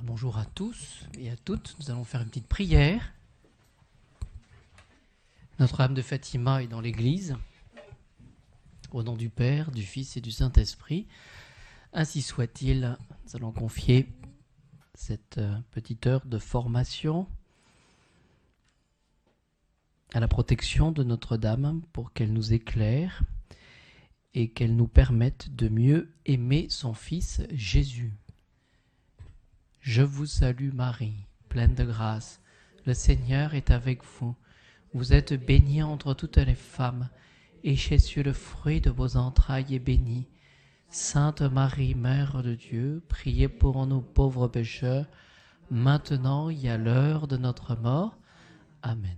Alors bonjour à tous et à toutes, nous allons faire une petite prière. Notre-Dame de Fatima est dans l'église, au nom du Père, du Fils et du Saint-Esprit. Ainsi soit-il, nous allons confier cette petite heure de formation à la protection de Notre-Dame pour qu'elle nous éclaire et qu'elle nous permette de mieux aimer son Fils Jésus. Je vous salue Marie, pleine de grâce, le Seigneur est avec vous. Vous êtes bénie entre toutes les femmes, et Jésus, le fruit de vos entrailles, est béni. Sainte Marie, Mère de Dieu, priez pour nous pauvres pécheurs, maintenant et à l'heure de notre mort. Amen.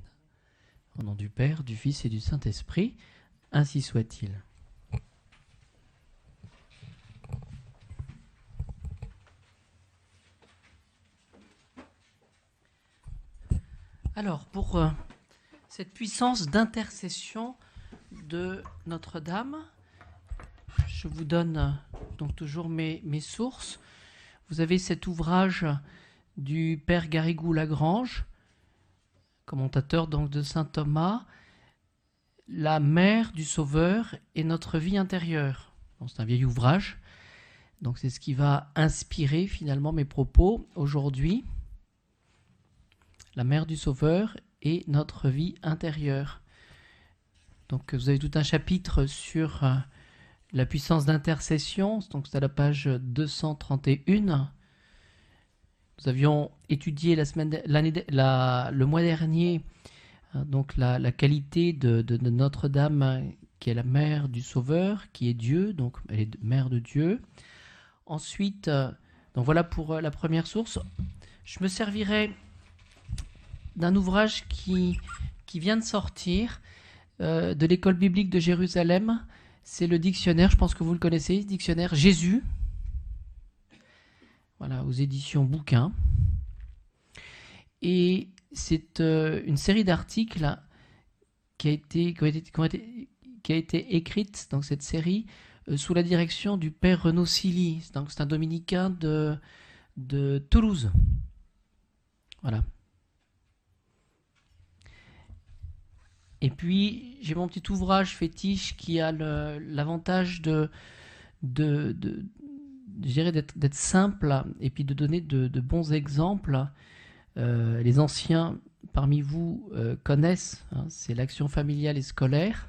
Au nom du Père, du Fils et du Saint-Esprit, ainsi soit-il. Alors, pour cette puissance d'intercession de Notre-Dame, je vous donne donc toujours mes sources. Vous avez cet ouvrage du Père Garrigou-Lagrange, commentateur donc de saint Thomas, La mère du Sauveur et notre vie intérieure. Donc, c'est un vieil ouvrage, donc c'est ce qui va inspirer finalement mes propos aujourd'hui. La mère du Sauveur et notre vie intérieure. Donc vous avez tout un chapitre sur la puissance d'intercession, donc c'est à la page 231. Nous avions étudié le mois dernier donc la qualité de Notre-Dame, qui est la mère du Sauveur, qui est Dieu, donc elle est mère de Dieu. Ensuite, donc voilà pour la première source. Je me servirai d'un ouvrage qui vient de sortir de l'école biblique de Jérusalem. C'est le dictionnaire, je pense que vous le connaissez, dictionnaire Jésus. Voilà, aux éditions Bouquin. Et c'est une série d'articles qui a été écrite dans cette série sous la direction du père Renaud Silly. Donc c'est un dominicain de Toulouse. Voilà. Et puis, j'ai mon petit ouvrage fétiche qui a l'avantage d'être simple et puis de donner de bons exemples. Les anciens parmi vous connaissent, hein, c'est l'Action familiale et scolaire.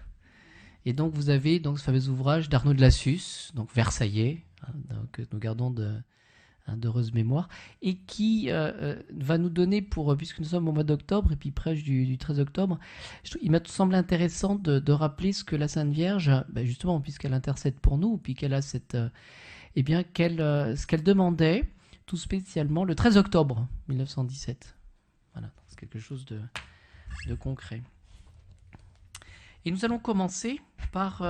Et donc, vous avez donc, ce fameux ouvrage d'Arnaud de Lassus, donc Versaillais, hein, donc, nous gardons d'heureuse mémoire, et qui va nous donner, puisque nous sommes au mois d'octobre, et puis prêche du 13 octobre, il m'a semblé intéressant de rappeler ce que la Sainte Vierge, justement, puisqu'elle intercède pour nous, puis qu'elle a ce qu'elle demandait, tout spécialement, le 13 octobre 1917. Voilà, c'est quelque chose de concret. Et nous allons commencer par...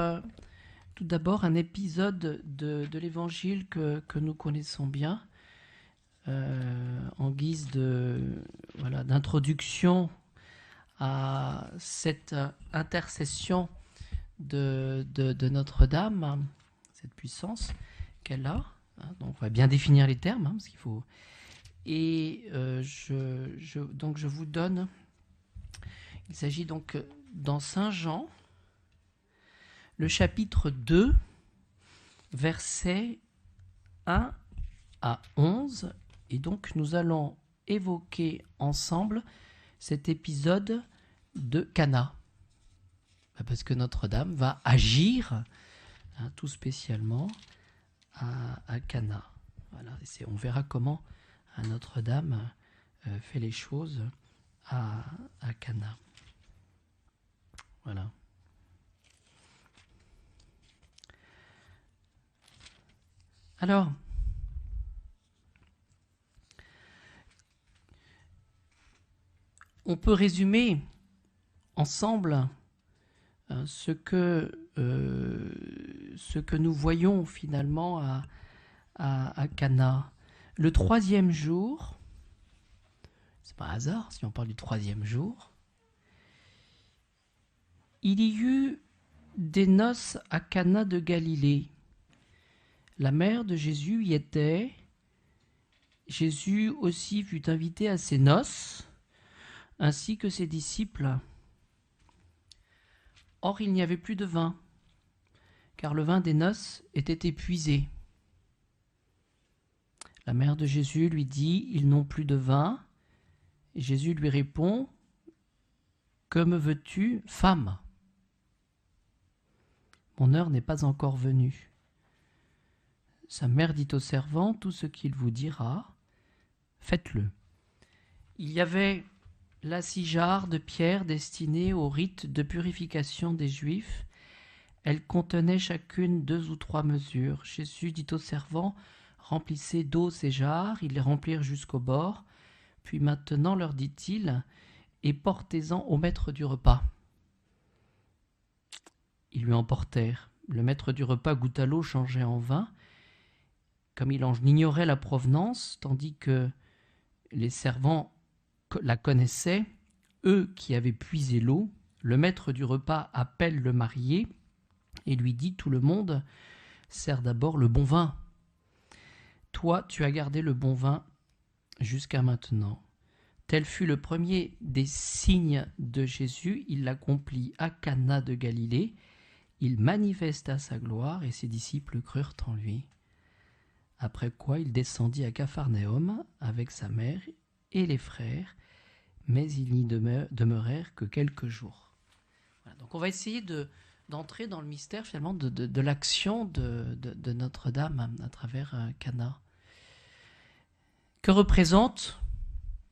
tout d'abord, un épisode de l'Évangile que nous connaissons bien, en guise d'introduction à cette intercession de Notre-Dame, cette puissance qu'elle a. Donc, on va bien définir les termes, parce qu'il faut. Et donc, je vous donne. Il s'agit donc dans Saint Jean. Le chapitre 2, versets 1 à 11. Et donc, nous allons évoquer ensemble cet épisode de Cana. Parce que Notre-Dame va agir, tout spécialement, à Cana. Voilà. Et on verra comment Notre-Dame fait les choses à Cana. Voilà. Alors, on peut résumer ensemble ce que nous voyons finalement à Cana. Le troisième jour, c'est pas un hasard si on parle du troisième jour, il y eut des noces à Cana de Galilée. La mère de Jésus y était, Jésus aussi fut invité à ses noces, ainsi que ses disciples. Or, il n'y avait plus de vin, car le vin des noces était épuisé. La mère de Jésus lui dit, ils n'ont plus de vin. Et Jésus lui répond, que me veux-tu, femme? Mon heure n'est pas encore venue. Sa mère dit au servant, tout ce qu'il vous dira, faites-le. Il y avait là 6 jarres de pierre destinées au rite de purification des Juifs. Elles contenaient chacune 2 ou 3 mesures. Jésus dit au servant, remplissez d'eau ces jarres. Ils les remplirent jusqu'au bord. Puis maintenant, leur dit-il, et portez-en au maître du repas. Ils lui emportèrent. Le maître du repas goûta l'eau changée en vin, comme il en ignorait la provenance, tandis que les servants la connaissaient, eux qui avaient puisé l'eau. Le maître du repas appelle le marié et lui dit, tout le monde sert d'abord le bon vin. Toi, tu as gardé le bon vin jusqu'à maintenant. Tel fut le premier des signes de Jésus. Il l'accomplit à Cana de Galilée. Il manifesta sa gloire et ses disciples crurent en lui. Après quoi, il descendit à Capharnaüm avec sa mère et les frères, mais ils n'y demeurèrent que quelques jours. Voilà, donc on va essayer d'entrer dans le mystère finalement de l'action de Notre-Dame à travers Cana. Que représente,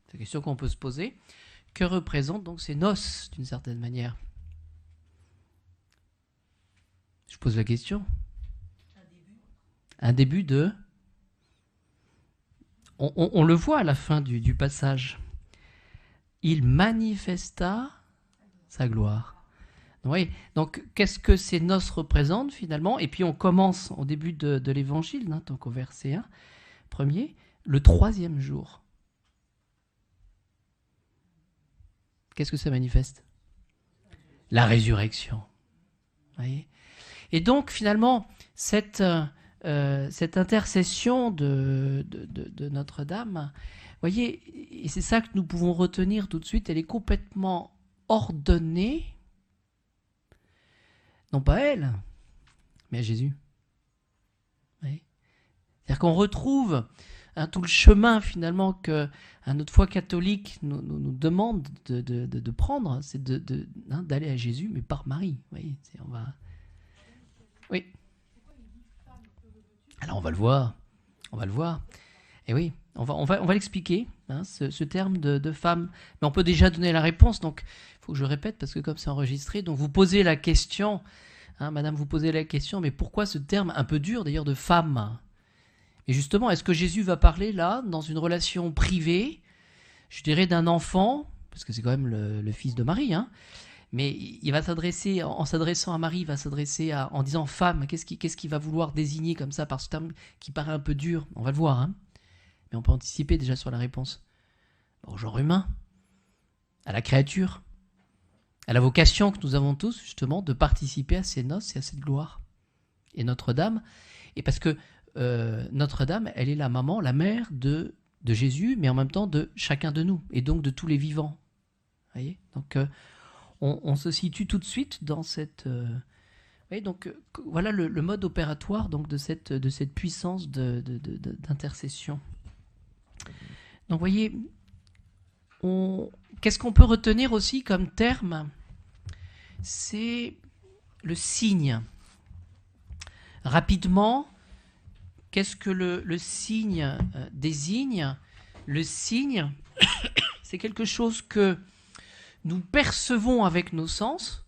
c'est la question qu'on peut se poser, que représentent donc ces noces d'une certaine manière? Je pose la question. Un début de... On le voit à la fin du passage. Il manifesta sa gloire. Oui, donc qu'est-ce que ces noces représentent finalement? Et puis on commence au début de l'évangile, donc au verset 1, premier, le 3e jour. Qu'est-ce que ça manifeste? La résurrection. Vous voyez? Et donc finalement, cette intercession de Notre-Dame, voyez, et c'est ça que nous pouvons retenir tout de suite, elle est complètement ordonnée, non pas à elle, mais à Jésus. C'est-à-dire qu'on retrouve tout le chemin finalement que notre foi catholique nous demande de prendre, c'est d'aller à Jésus, mais par Marie. Voyez, on va... Oui. Alors on va le voir. Et oui, on va l'expliquer, ce terme de femme. Mais on peut déjà donner la réponse, donc il faut que je répète, parce que comme c'est enregistré, donc vous posez la question, madame, vous posez la question, mais pourquoi ce terme un peu dur d'ailleurs de femme? Et justement, est-ce que Jésus va parler là, dans une relation privée, je dirais d'un enfant, parce que c'est quand même le fils de Marie, mais il va s'adresser, en s'adressant à Marie, il va s'adresser en disant femme, qu'est-ce qu'il va vouloir désigner comme ça par ce terme qui paraît un peu dur? On va le voir, mais on peut anticiper déjà sur la réponse. Au genre humain, à la créature, à la vocation que nous avons tous justement de participer à ces noces et à cette gloire. Et Notre-Dame, et parce que Notre-Dame, elle est la maman, la mère de Jésus, mais en même temps de chacun de nous, et donc de tous les vivants. Vous voyez? Donc on se situe tout de suite dans cette... donc voilà le mode opératoire donc, de cette puissance d'intercession. Donc vous voyez, qu'est-ce qu'on peut retenir aussi comme terme? C'est le signe. Rapidement, qu'est-ce que le signe désigne? Le signe, c'est quelque chose que nous percevons avec nos sens.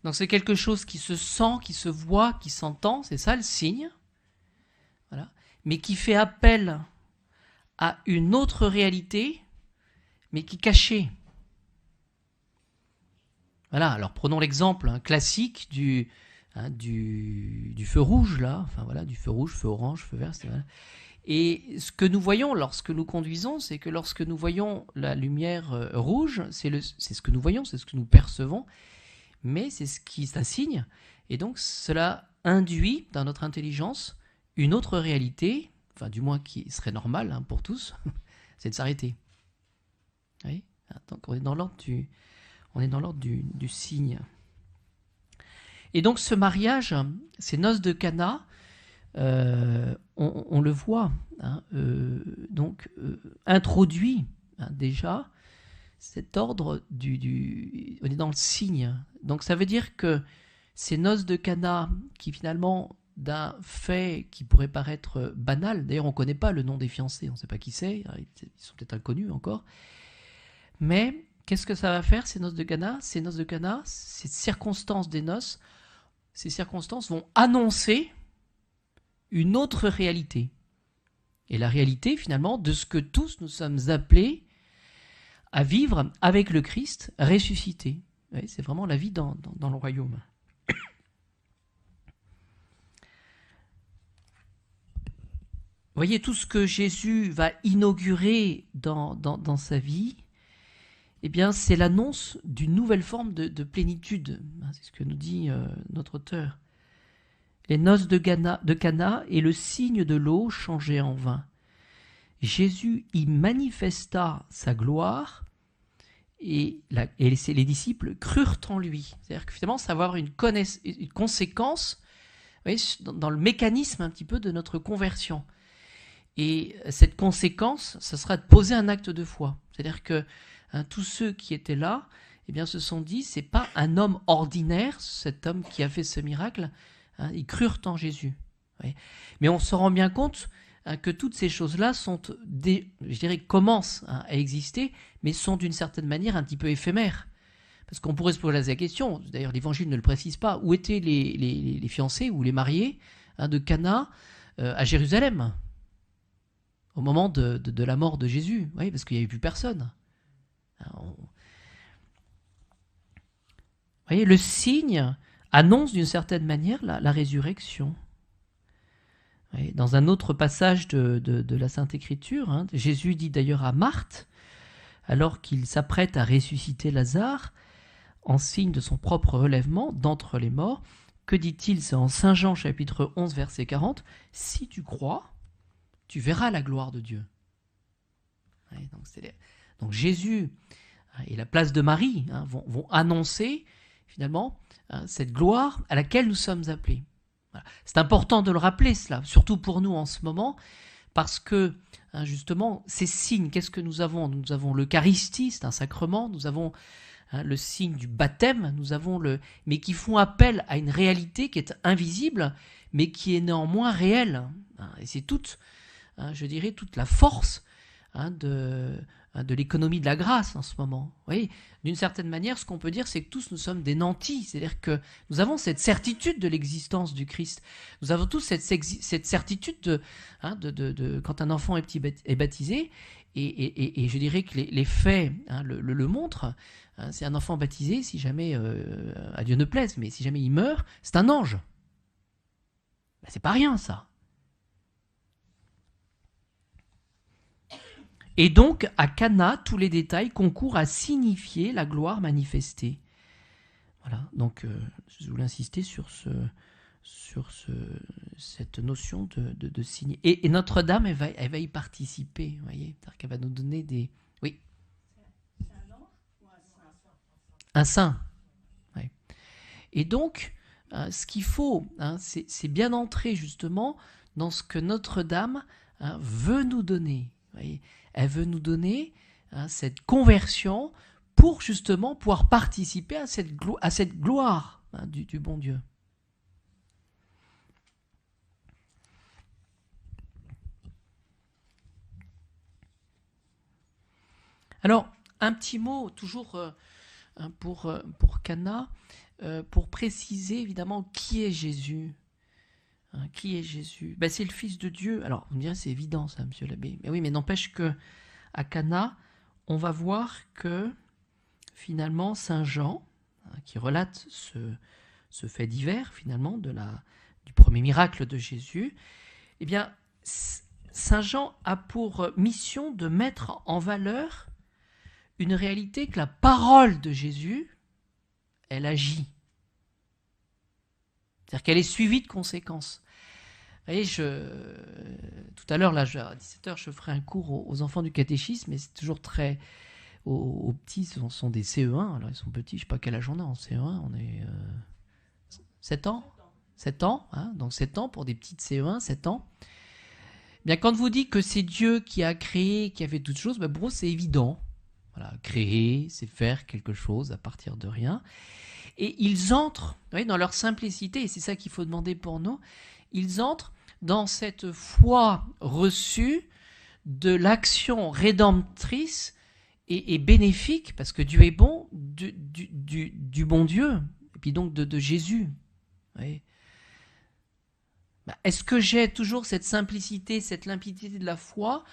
Donc c'est quelque chose qui se sent, qui se voit, qui s'entend, c'est ça le signe. Voilà. Mais qui fait appel à une autre réalité, mais qui est cachée. Voilà, alors prenons l'exemple classique du feu rouge, là, enfin voilà, du feu rouge, feu orange, feu vert, voilà. Et ce que nous voyons lorsque nous conduisons, c'est que lorsque nous voyons la lumière rouge, c'est ce que nous voyons, c'est ce que nous percevons, mais c'est un signe, et donc cela induit dans notre intelligence une autre réalité, enfin du moins qui serait normal pour tous, c'est de s'arrêter. Oui, donc on est dans l'ordre du signe. Et donc ce mariage, ces noces de Cana, on le voit, introduit déjà cet ordre on est dans le signe. Donc ça veut dire que ces noces de Cana, qui finalement d'un fait qui pourrait paraître banal, d'ailleurs on ne connaît pas le nom des fiancés, on ne sait pas qui c'est, ils sont peut-être inconnus encore, mais qu'est-ce que ça va faire ces noces de Cana ? Ces noces de Cana, ces circonstances des noces, ces circonstances vont annoncer une autre réalité. Et la réalité, finalement, de ce que tous nous sommes appelés à vivre avec le Christ ressuscité. Oui, c'est vraiment la vie dans le royaume. Vous voyez, tout ce que Jésus va inaugurer dans sa vie, eh bien, c'est l'annonce d'une nouvelle forme de plénitude. C'est ce que nous dit notre auteur. Les noces de Cana et le signe de l'eau changé en vin. Jésus y manifesta sa gloire et les disciples crurent en lui. C'est-à-dire que finalement, ça va avoir une conséquence, vous voyez, dans le mécanisme un petit peu de notre conversion. Et cette conséquence, ça sera de poser un acte de foi. C'est-à-dire que tous ceux qui étaient là, eh bien, se sont dit, c'est pas un homme ordinaire, cet homme qui a fait ce miracle. Ils crurent en Jésus. Oui. Mais on se rend bien compte que toutes ces choses-là commencent à exister, mais sont d'une certaine manière un petit peu éphémères. Parce qu'on pourrait se poser la question, d'ailleurs l'Évangile ne le précise pas, où étaient les fiancés ou les mariés de Cana à Jérusalem au moment de la mort de Jésus, oui, parce qu'il n'y avait plus personne. Vous voyez, le signe annonce d'une certaine manière la résurrection. Oui, dans un autre passage de la Sainte Écriture, Jésus dit d'ailleurs à Marthe, alors qu'il s'apprête à ressusciter Lazare, en signe de son propre relèvement d'entre les morts, que dit-il ? C'est en Saint Jean chapitre 11 verset 40, « Si tu crois, tu verras la gloire de Dieu. » Oui, donc Jésus et la place de Marie vont annoncer finalement cette gloire à laquelle nous sommes appelés. Voilà. C'est important de le rappeler cela, surtout pour nous en ce moment, parce que justement ces signes, qu'est-ce que nous avons ? Nous avons l'Eucharistie, c'est un sacrement, nous avons le signe du baptême, mais qui font appel à une réalité qui est invisible, mais qui est néanmoins réelle. Et c'est toute la force de l'économie de la grâce en ce moment. Vous voyez, d'une certaine manière, ce qu'on peut dire, c'est que tous nous sommes des nantis. C'est-à-dire que nous avons cette certitude de l'existence du Christ. Nous avons tous cette certitude quand un enfant est baptisé, et je dirais que les faits le montrent. C'est un enfant baptisé, si jamais, à Dieu ne plaise, mais si jamais il meurt, c'est un ange. Ben, c'est pas rien, ça. Et donc, à Cana, tous les détails concourent à signifier la gloire manifestée. Voilà, donc je voulais insister sur cette notion de signe. Et Notre-Dame, elle va y participer, vous voyez, c'est-à-dire qu'elle va nous donner des... Oui. C'est un ange ou un saint ? Un saint, oui. Et donc, ce qu'il faut, c'est bien entrer justement dans ce que Notre-Dame veut nous donner, vous voyez. Elle veut nous donner cette conversion pour justement pouvoir participer à cette gloire du bon Dieu. Alors, un petit mot toujours pour Cana, pour préciser évidemment qui est Jésus. Qui est Jésus ? Ben, c'est le Fils de Dieu. Alors, vous me direz, c'est évident ça, monsieur l'abbé. Mais oui, mais n'empêche que à Cana, on va voir que finalement, Saint Jean, qui relate ce fait divers finalement du premier miracle de Jésus, eh bien, Saint Jean a pour mission de mettre en valeur une réalité que la parole de Jésus, elle agit. C'est-à-dire qu'elle est suivie de conséquences. voyez, tout à l'heure, là, à 17h, je ferai un cours aux enfants du catéchisme, mais c'est toujours très... Aux petits, ce sont des CE1, alors ils sont petits, je ne sais pas quel âge on a en CE1, on est 7 ans 7 ans, hein, donc 7 ans pour des petites CE1, 7 ans. Bien, quand vous dites que c'est Dieu qui a créé, qui a fait toutes choses, ben, pour eux, c'est évident. Voilà, créer, c'est faire quelque chose à partir de rien. Et ils entrent, vous voyez, dans leur simplicité, et c'est ça qu'il faut demander pour nous, ils entrent dans cette foi reçue de l'action rédemptrice et bénéfique, parce que Dieu est bon, du bon Dieu, et puis donc de Jésus. Vous voyez. Est-ce que j'ai toujours cette simplicité, cette limpidité de la foi,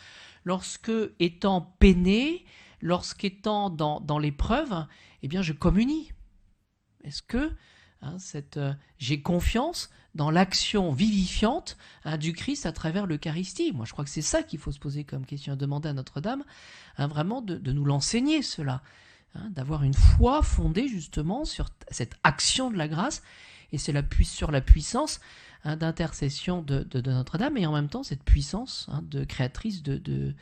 lorsque, étant peiné, lorsqu'étant dans l'épreuve, eh bien je communie? Est-ce que j'ai confiance dans l'action vivifiante du Christ à travers l'Eucharistie? Moi, je crois que c'est ça qu'il faut se poser comme question, à demander à Notre-Dame, vraiment de nous l'enseigner, cela, d'avoir une foi fondée justement sur cette action de la grâce, et c'est sur la puissance d'intercession de Notre-Dame, et en même temps cette puissance de créatrice de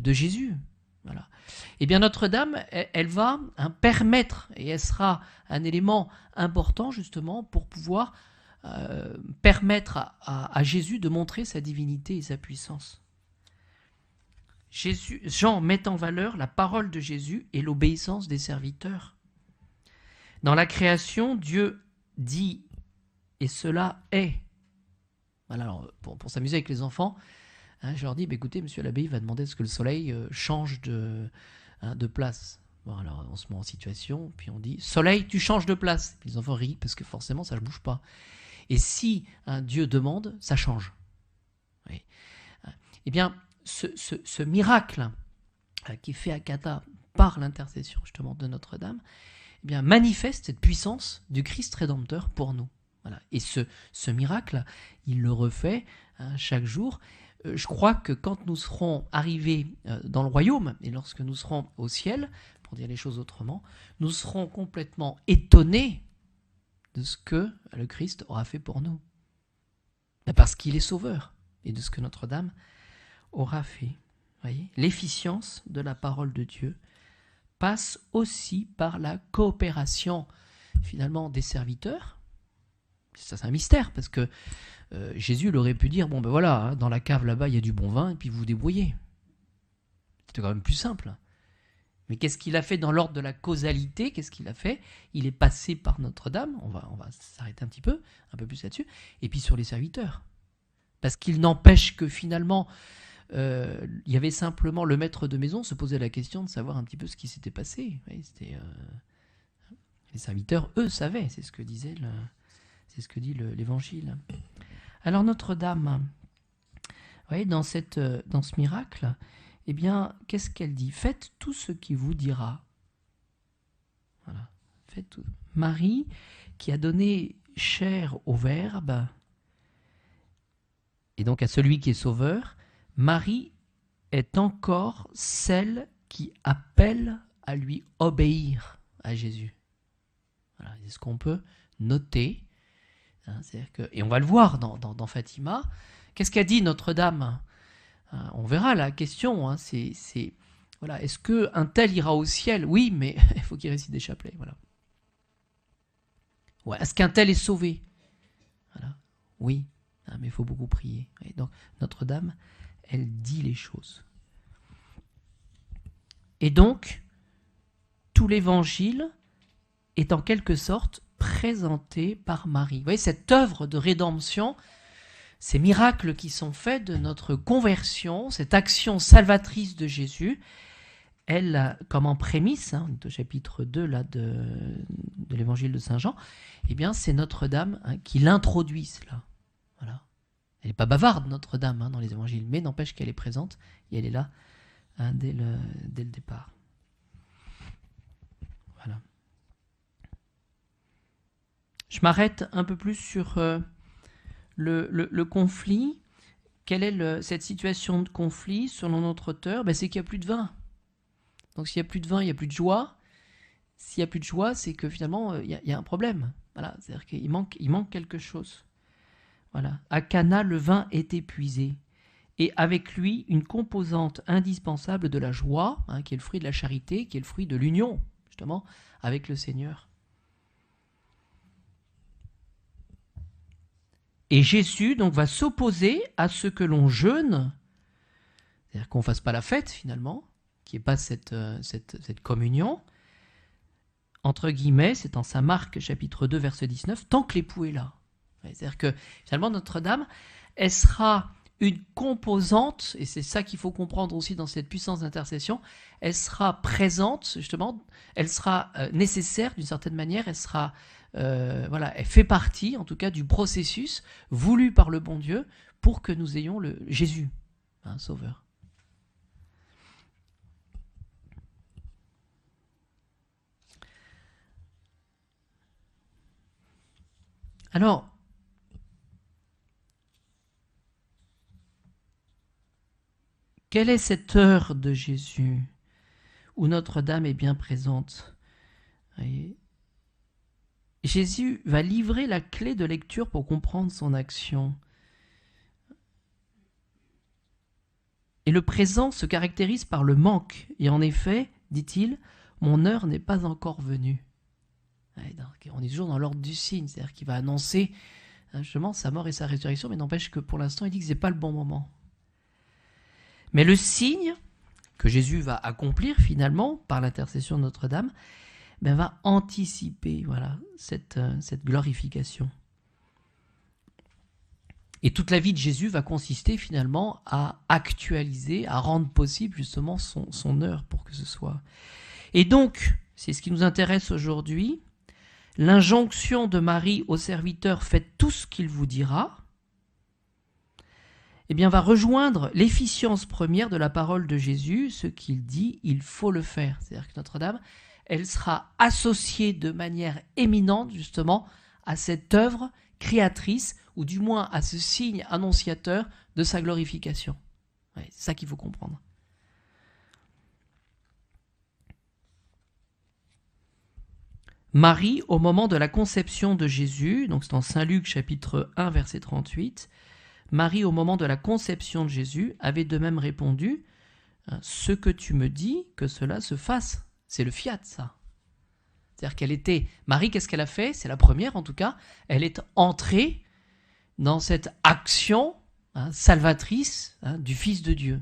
Jésus. Voilà. Eh bien, Notre-Dame, elle va permettre, et elle sera un élément important justement pour pouvoir permettre à Jésus de montrer sa divinité et sa puissance. Jean met en valeur la parole de Jésus et l'obéissance des serviteurs. Dans la création, Dieu dit « et cela est ». Voilà, alors, pour s'amuser avec les enfants, je leur dis, écoutez, monsieur l'abbé, il va demander à ce que le soleil change de place. Bon, alors on se met en situation, puis on dit, soleil, tu changes de place. Puis les enfants rient parce que forcément, ça ne bouge pas. Et si Dieu demande, ça change. Oui. Eh bien, ce miracle qui est fait à Cana par l'intercession justement de Notre-Dame, eh bien, manifeste cette puissance du Christ rédempteur pour nous. Voilà. Et ce miracle, il le refait chaque jour. Je crois que quand nous serons arrivés dans le royaume, et lorsque nous serons au ciel, pour dire les choses autrement, nous serons complètement étonnés de ce que le Christ aura fait pour nous. Parce qu'il est sauveur, et de ce que Notre-Dame aura fait. Voyez, l'efficience de la parole de Dieu passe aussi par la coopération, finalement, des serviteurs. Ça, c'est un mystère, parce que Jésus aurait pu dire, bon ben voilà, dans la cave là-bas, il y a du bon vin, et puis vous vous débrouillez. C'était quand même plus simple. Mais qu'est-ce qu'il a fait dans l'ordre de la causalité? Qu'est-ce qu'il a fait? Il est passé par Notre-Dame, on va s'arrêter un peu plus là-dessus, et puis sur les serviteurs. Parce qu'il n'empêche que finalement, il y avait simplement le maître de maison se posait la question de savoir un petit peu ce qui s'était passé. Vous voyez, les serviteurs, eux, savaient, c'est ce que dit l'Évangile. Alors Notre-Dame, vous voyez, dans ce miracle, eh bien, qu'est-ce qu'elle dit? Faites tout ce qui vous dira. Voilà. Faites tout. Marie, qui a donné chair au Verbe, et donc à celui qui est sauveur, Marie est encore celle qui appelle à lui obéir à Jésus. Voilà. C'est ce qu'on peut noter. Et on va le voir dans Fatima. Qu'est-ce qu'a dit Notre-Dame? On verra la question. Voilà, est-ce qu'un tel ira au ciel? Oui, mais il faut qu'il récite des chapelets. Voilà. Ouais, est-ce qu'un tel est sauvé? Voilà. Oui, mais il faut beaucoup prier. Et donc Notre-Dame, elle dit les choses. Et donc, tout l'Évangile est en quelque sorte présenté par Marie. Vous voyez, cette œuvre de rédemption, ces miracles qui sont faits de notre conversion, cette action salvatrice de Jésus, elle, comme en prémisse, au chapitre 2 là, de l'Évangile de Saint Jean, eh bien, c'est Notre-Dame qui l'introduit, cela. Voilà. Elle n'est pas bavarde, Notre-Dame, dans les Évangiles, mais n'empêche qu'elle est présente, et elle est là dès le départ. Voilà. Je m'arrête un peu plus sur le conflit. Quelle est cette situation de conflit selon notre auteur? C'est qu'il n'y a plus de vin. Donc s'il n'y a plus de vin, il n'y a plus de joie. S'il n'y a plus de joie, c'est que finalement, il y a un problème. Voilà, c'est-à-dire qu'il manque quelque chose. Voilà. À Cana, le vin est épuisé. Et avec lui, une composante indispensable de la joie, qui est le fruit de la charité, qui est le fruit de l'union, justement, avec le Seigneur. Et Jésus donc va s'opposer à ce que l'on jeûne, c'est-à-dire qu'on ne fasse pas la fête finalement, qu'il n'y ait pas cette communion. Entre guillemets, c'est en Saint Marc chapitre 2 verset 19, tant que l'époux est là. C'est-à-dire que finalement Notre-Dame, elle sera une composante, et c'est ça qu'il faut comprendre aussi dans cette puissance d'intercession, elle sera présente justement, elle sera nécessaire d'une certaine manière, elle sera elle fait partie en tout cas du processus voulu par le bon Dieu pour que nous ayons le Jésus, Sauveur. Alors, quelle est cette heure de Jésus où Notre-Dame est bien présente? Voyez, Jésus va livrer la clé de lecture pour comprendre son action. Et le présent se caractérise par le manque. Et en effet, dit-il, mon heure n'est pas encore venue. On est toujours dans l'ordre du signe, c'est-à-dire qu'il va annoncer justement sa mort et sa résurrection, mais n'empêche que pour l'instant, il dit que ce n'est pas le bon moment. Mais le signe que Jésus va accomplir finalement par l'intercession de Notre-Dame, va anticiper cette glorification. Et toute la vie de Jésus va consister finalement à actualiser, à rendre possible justement son heure pour que ce soit. Et donc, c'est ce qui nous intéresse aujourd'hui, l'injonction de Marie au serviteur « Faites tout ce qu'il vous dira », va rejoindre l'efficience première de la parole de Jésus, ce qu'il dit, il faut le faire. C'est-à-dire que Notre-Dame, elle sera associée de manière éminente justement à cette œuvre créatrice, ou du moins à ce signe annonciateur de sa glorification. C'est ça qu'il faut comprendre. Marie, au moment de la conception de Jésus, donc c'est en Saint Luc chapitre 1 verset 38, Marie, au moment de la conception de Jésus, avait de même répondu « Ce que tu me dis, que cela se fasse ». C'est le fiat, ça. C'est-à-dire qu'elle était... Marie, qu'est-ce qu'elle a fait? C'est la première, en tout cas. Elle est entrée dans cette action salvatrice du Fils de Dieu.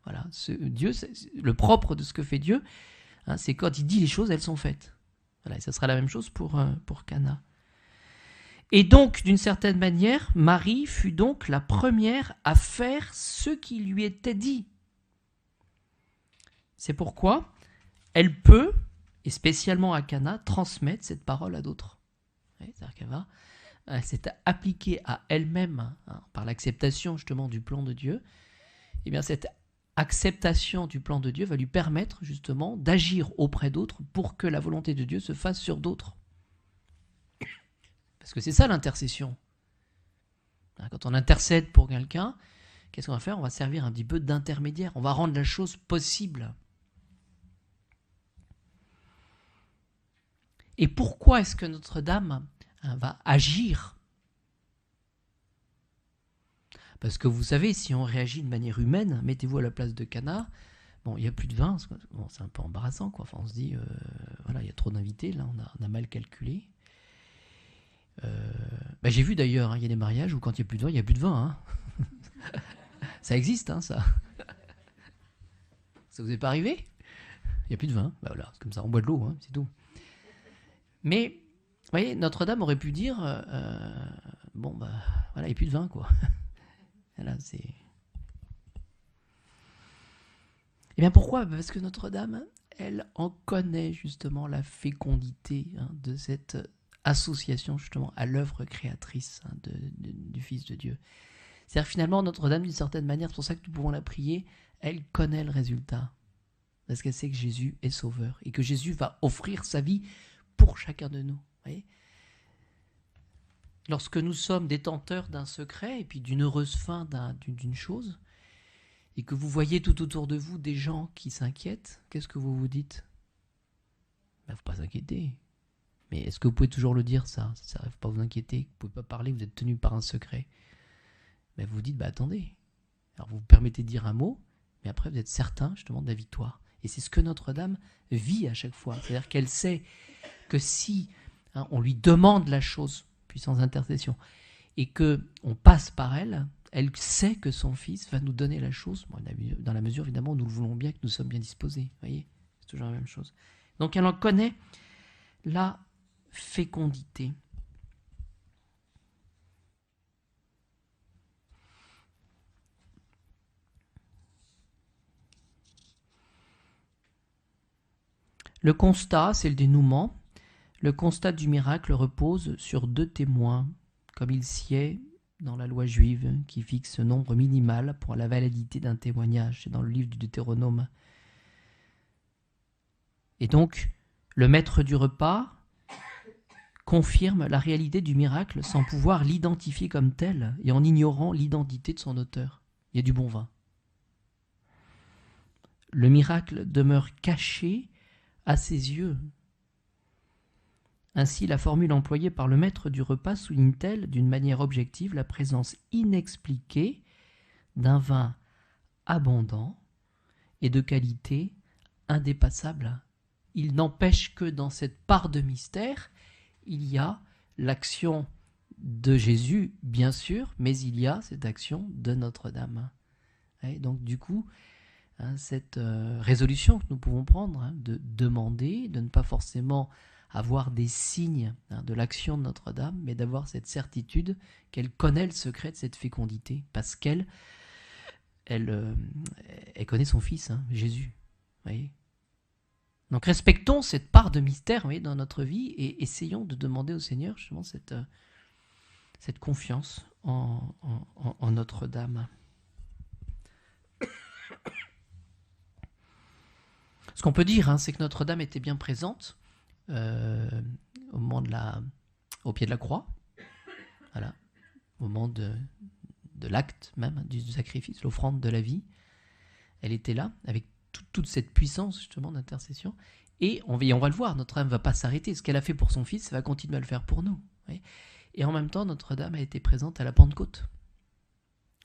Voilà. Dieu, le propre de ce que fait Dieu, c'est quand il dit les choses, elles sont faites. Voilà, et ça sera la même chose pour Cana. Et donc, d'une certaine manière, Marie fut donc la première à faire ce qui lui était dit. C'est pourquoi elle peut, et spécialement à Cana, transmettre cette parole à d'autres. C'est-à-dire qu'elle s'est appliquée à elle-même par l'acceptation justement du plan de Dieu. Et bien cette acceptation du plan de Dieu va lui permettre justement d'agir auprès d'autres pour que la volonté de Dieu se fasse sur d'autres. Parce que c'est ça l'intercession. Quand on intercède pour quelqu'un, qu'est-ce qu'on va faire? On va servir un petit peu d'intermédiaire. On va rendre la chose possible. Et pourquoi est-ce que Notre-Dame va agir? Parce que vous savez, si on réagit de manière humaine, mettez-vous à la place de Cana, bon, il n'y a plus de vin, bon, c'est un peu embarrassant, quoi. Enfin, on se dit, il y a trop d'invités, là, on a mal calculé. J'ai vu d'ailleurs, il y a des mariages où quand il n'y a plus de vin, il n'y a plus de vin. Ça existe, ça. Ça vous est pas arrivé? Il n'y a plus de vin. Voilà, c'est comme ça, on boit de l'eau, c'est tout. Mais, vous voyez, Notre-Dame aurait pu dire, il n'y a plus de vin, quoi. Là, c'est... Eh bien, pourquoi? Parce que Notre-Dame, elle en connaît justement la fécondité de cette association justement à l'œuvre créatrice du Fils de Dieu. C'est-à-dire finalement, Notre-Dame, d'une certaine manière, c'est pour ça que nous pouvons la prier, elle connaît le résultat. Parce qu'elle sait que Jésus est sauveur et que Jésus va offrir sa vie pour chacun de nous. Voyez, lorsque nous sommes détenteurs d'un secret et puis d'une heureuse fin d'une chose, et que vous voyez tout autour de vous des gens qui s'inquiètent, qu'est-ce que vous vous dites? Il ne faut pas s'inquiéter. Mais est-ce que vous pouvez toujours le dire, ça? Ça ne faut pas vous inquiéter. Vous ne pouvez pas parler, vous êtes tenu par un secret. Mais vous vous dites, attendez. Alors vous vous permettez de dire un mot, mais après vous êtes certain justement de la victoire. Et c'est ce que Notre-Dame vit à chaque fois. C'est-à-dire qu'elle sait que si on lui demande la chose, puissance d'intercession, et qu'on passe par elle, elle sait que son Fils va nous donner la chose, dans la mesure évidemment où nous le voulons bien, que nous sommes bien disposés. Vous voyez, c'est toujours la même chose. Donc elle en connaît la fécondité. Le constat, c'est le dénouement. Le constat du miracle repose sur 2 témoins, comme il s'y est dans la loi juive, qui fixe ce nombre minimal pour la validité d'un témoignage. C'est dans le livre du Deutéronome. Et donc, le maître du repas confirme la réalité du miracle sans pouvoir l'identifier comme tel et en ignorant l'identité de son auteur. Il y a du bon vin. Le miracle demeure caché à ses yeux. Ainsi, la formule employée par le maître du repas souligne-t-elle d'une manière objective la présence inexpliquée d'un vin abondant et de qualité indépassable. Il n'empêche que dans cette part de mystère, il y a l'action de Jésus, bien sûr, mais il y a cette action de Notre-Dame. Et donc du coup, cette résolution que nous pouvons prendre, de demander, de ne pas forcément avoir des signes de l'action de Notre-Dame, mais d'avoir cette certitude qu'elle connaît le secret de cette fécondité, parce qu'elle connaît son Fils, Jésus. Voyez. Donc respectons cette part de mystère, voyez, dans notre vie et essayons de demander au Seigneur justement cette confiance en Notre-Dame. Ce qu'on peut dire, c'est que Notre-Dame était bien présente au moment au pied de la croix, voilà, au moment de l'acte même du sacrifice, l'offrande de la vie. Elle était là avec toute cette puissance justement d'intercession. Et on va le voir, Notre-Dame ne va pas s'arrêter. Ce qu'elle a fait pour son Fils, ça va continuer à le faire pour nous. Oui. Et en même temps, Notre-Dame a été présente à la Pentecôte.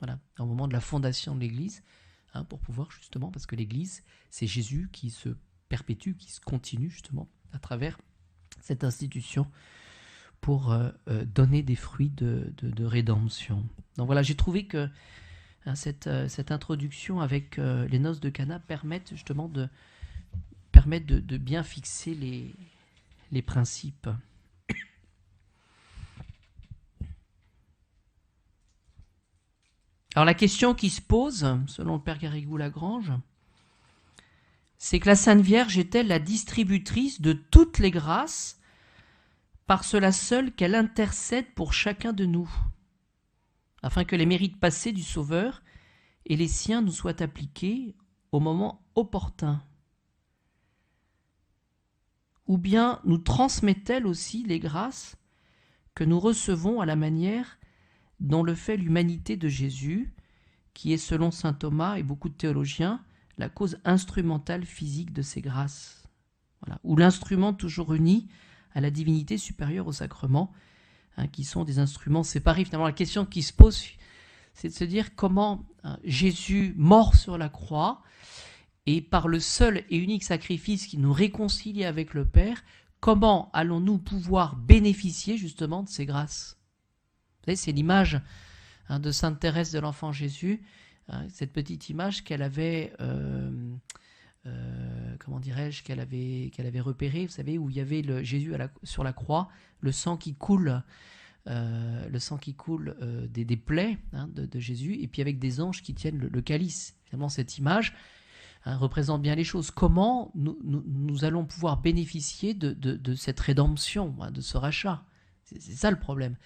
Voilà, au moment de la fondation de l'Église, pour pouvoir justement, parce que l'Église, c'est Jésus qui se perpétue, qui se continue justement à travers cette institution pour donner des fruits de rédemption. Donc voilà, j'ai trouvé que cette introduction avec les noces de Cana permettent justement de bien fixer les principes. Alors la question qui se pose, selon le Père Garrigou-Lagrange, c'est que la Sainte Vierge est-elle la distributrice de toutes les grâces par cela seul qu'elle intercède pour chacun de nous, afin que les mérites passés du Sauveur et les siens nous soient appliqués au moment opportun? Ou bien nous transmet-elle aussi les grâces que nous recevons à la manière dont le fait l'humanité de Jésus, qui est selon saint Thomas et beaucoup de théologiens, la cause instrumentale physique de ces grâces. Voilà. Ou l'instrument toujours uni à la divinité supérieure au sacrement, qui sont des instruments séparés. Finalement, la question qui se pose, c'est de se dire comment Jésus, mort sur la croix, et par le seul et unique sacrifice qui nous réconcilie avec le Père, comment allons-nous pouvoir bénéficier justement de ces grâces? Vous savez, c'est l'image de Sainte Thérèse de l'Enfant Jésus, cette petite image qu'elle avait, comment dirais-je, qu'elle avait repérée, vous savez, où il y avait Jésus sur la croix, le sang qui coule, des plaies de Jésus, et puis avec des anges qui tiennent le calice. Finalement, cette image représente bien les choses. Comment nous allons pouvoir bénéficier de cette rédemption, de ce rachat? C'est ça le problème.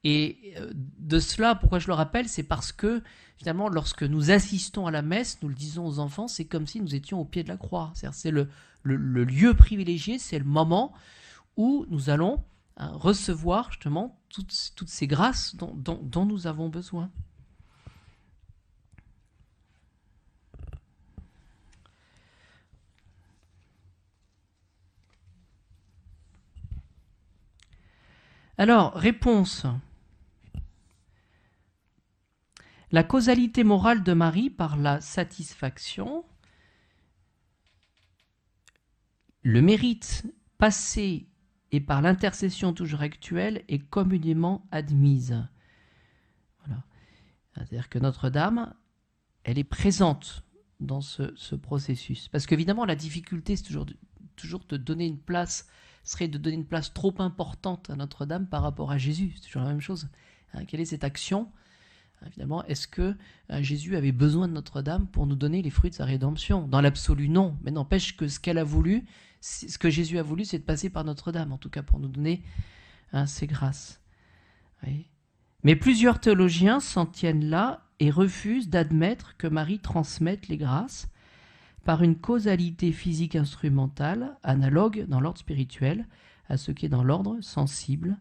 Et de cela, pourquoi je le rappelle, c'est parce que finalement, lorsque nous assistons à la messe, nous le disons aux enfants, c'est comme si nous étions au pied de la croix. C'est le lieu privilégié, c'est le moment où nous allons recevoir justement toutes ces grâces dont nous avons besoin. Alors, réponse. La causalité morale de Marie par la satisfaction, le mérite passé et par l'intercession toujours actuelle est communément admise. Voilà. C'est-à-dire que Notre-Dame, elle est présente dans ce processus. Parce qu'évidemment, la difficulté, c'est toujours de donner une place, serait de donner une place trop importante à Notre-Dame par rapport à Jésus. C'est toujours la même chose. Quelle est cette action ? Finalement, est-ce que Jésus avait besoin de Notre-Dame pour nous donner les fruits de sa rédemption ? Dans l'absolu, non. Mais n'empêche que ce qu'elle a voulu, ce que Jésus a voulu, c'est de passer par Notre-Dame, en tout cas pour nous donner ses grâces. Oui. Mais plusieurs théologiens s'en tiennent là et refusent d'admettre que Marie transmette les grâces par une causalité physique instrumentale, analogue dans l'ordre spirituel à ce qui est dans l'ordre sensible.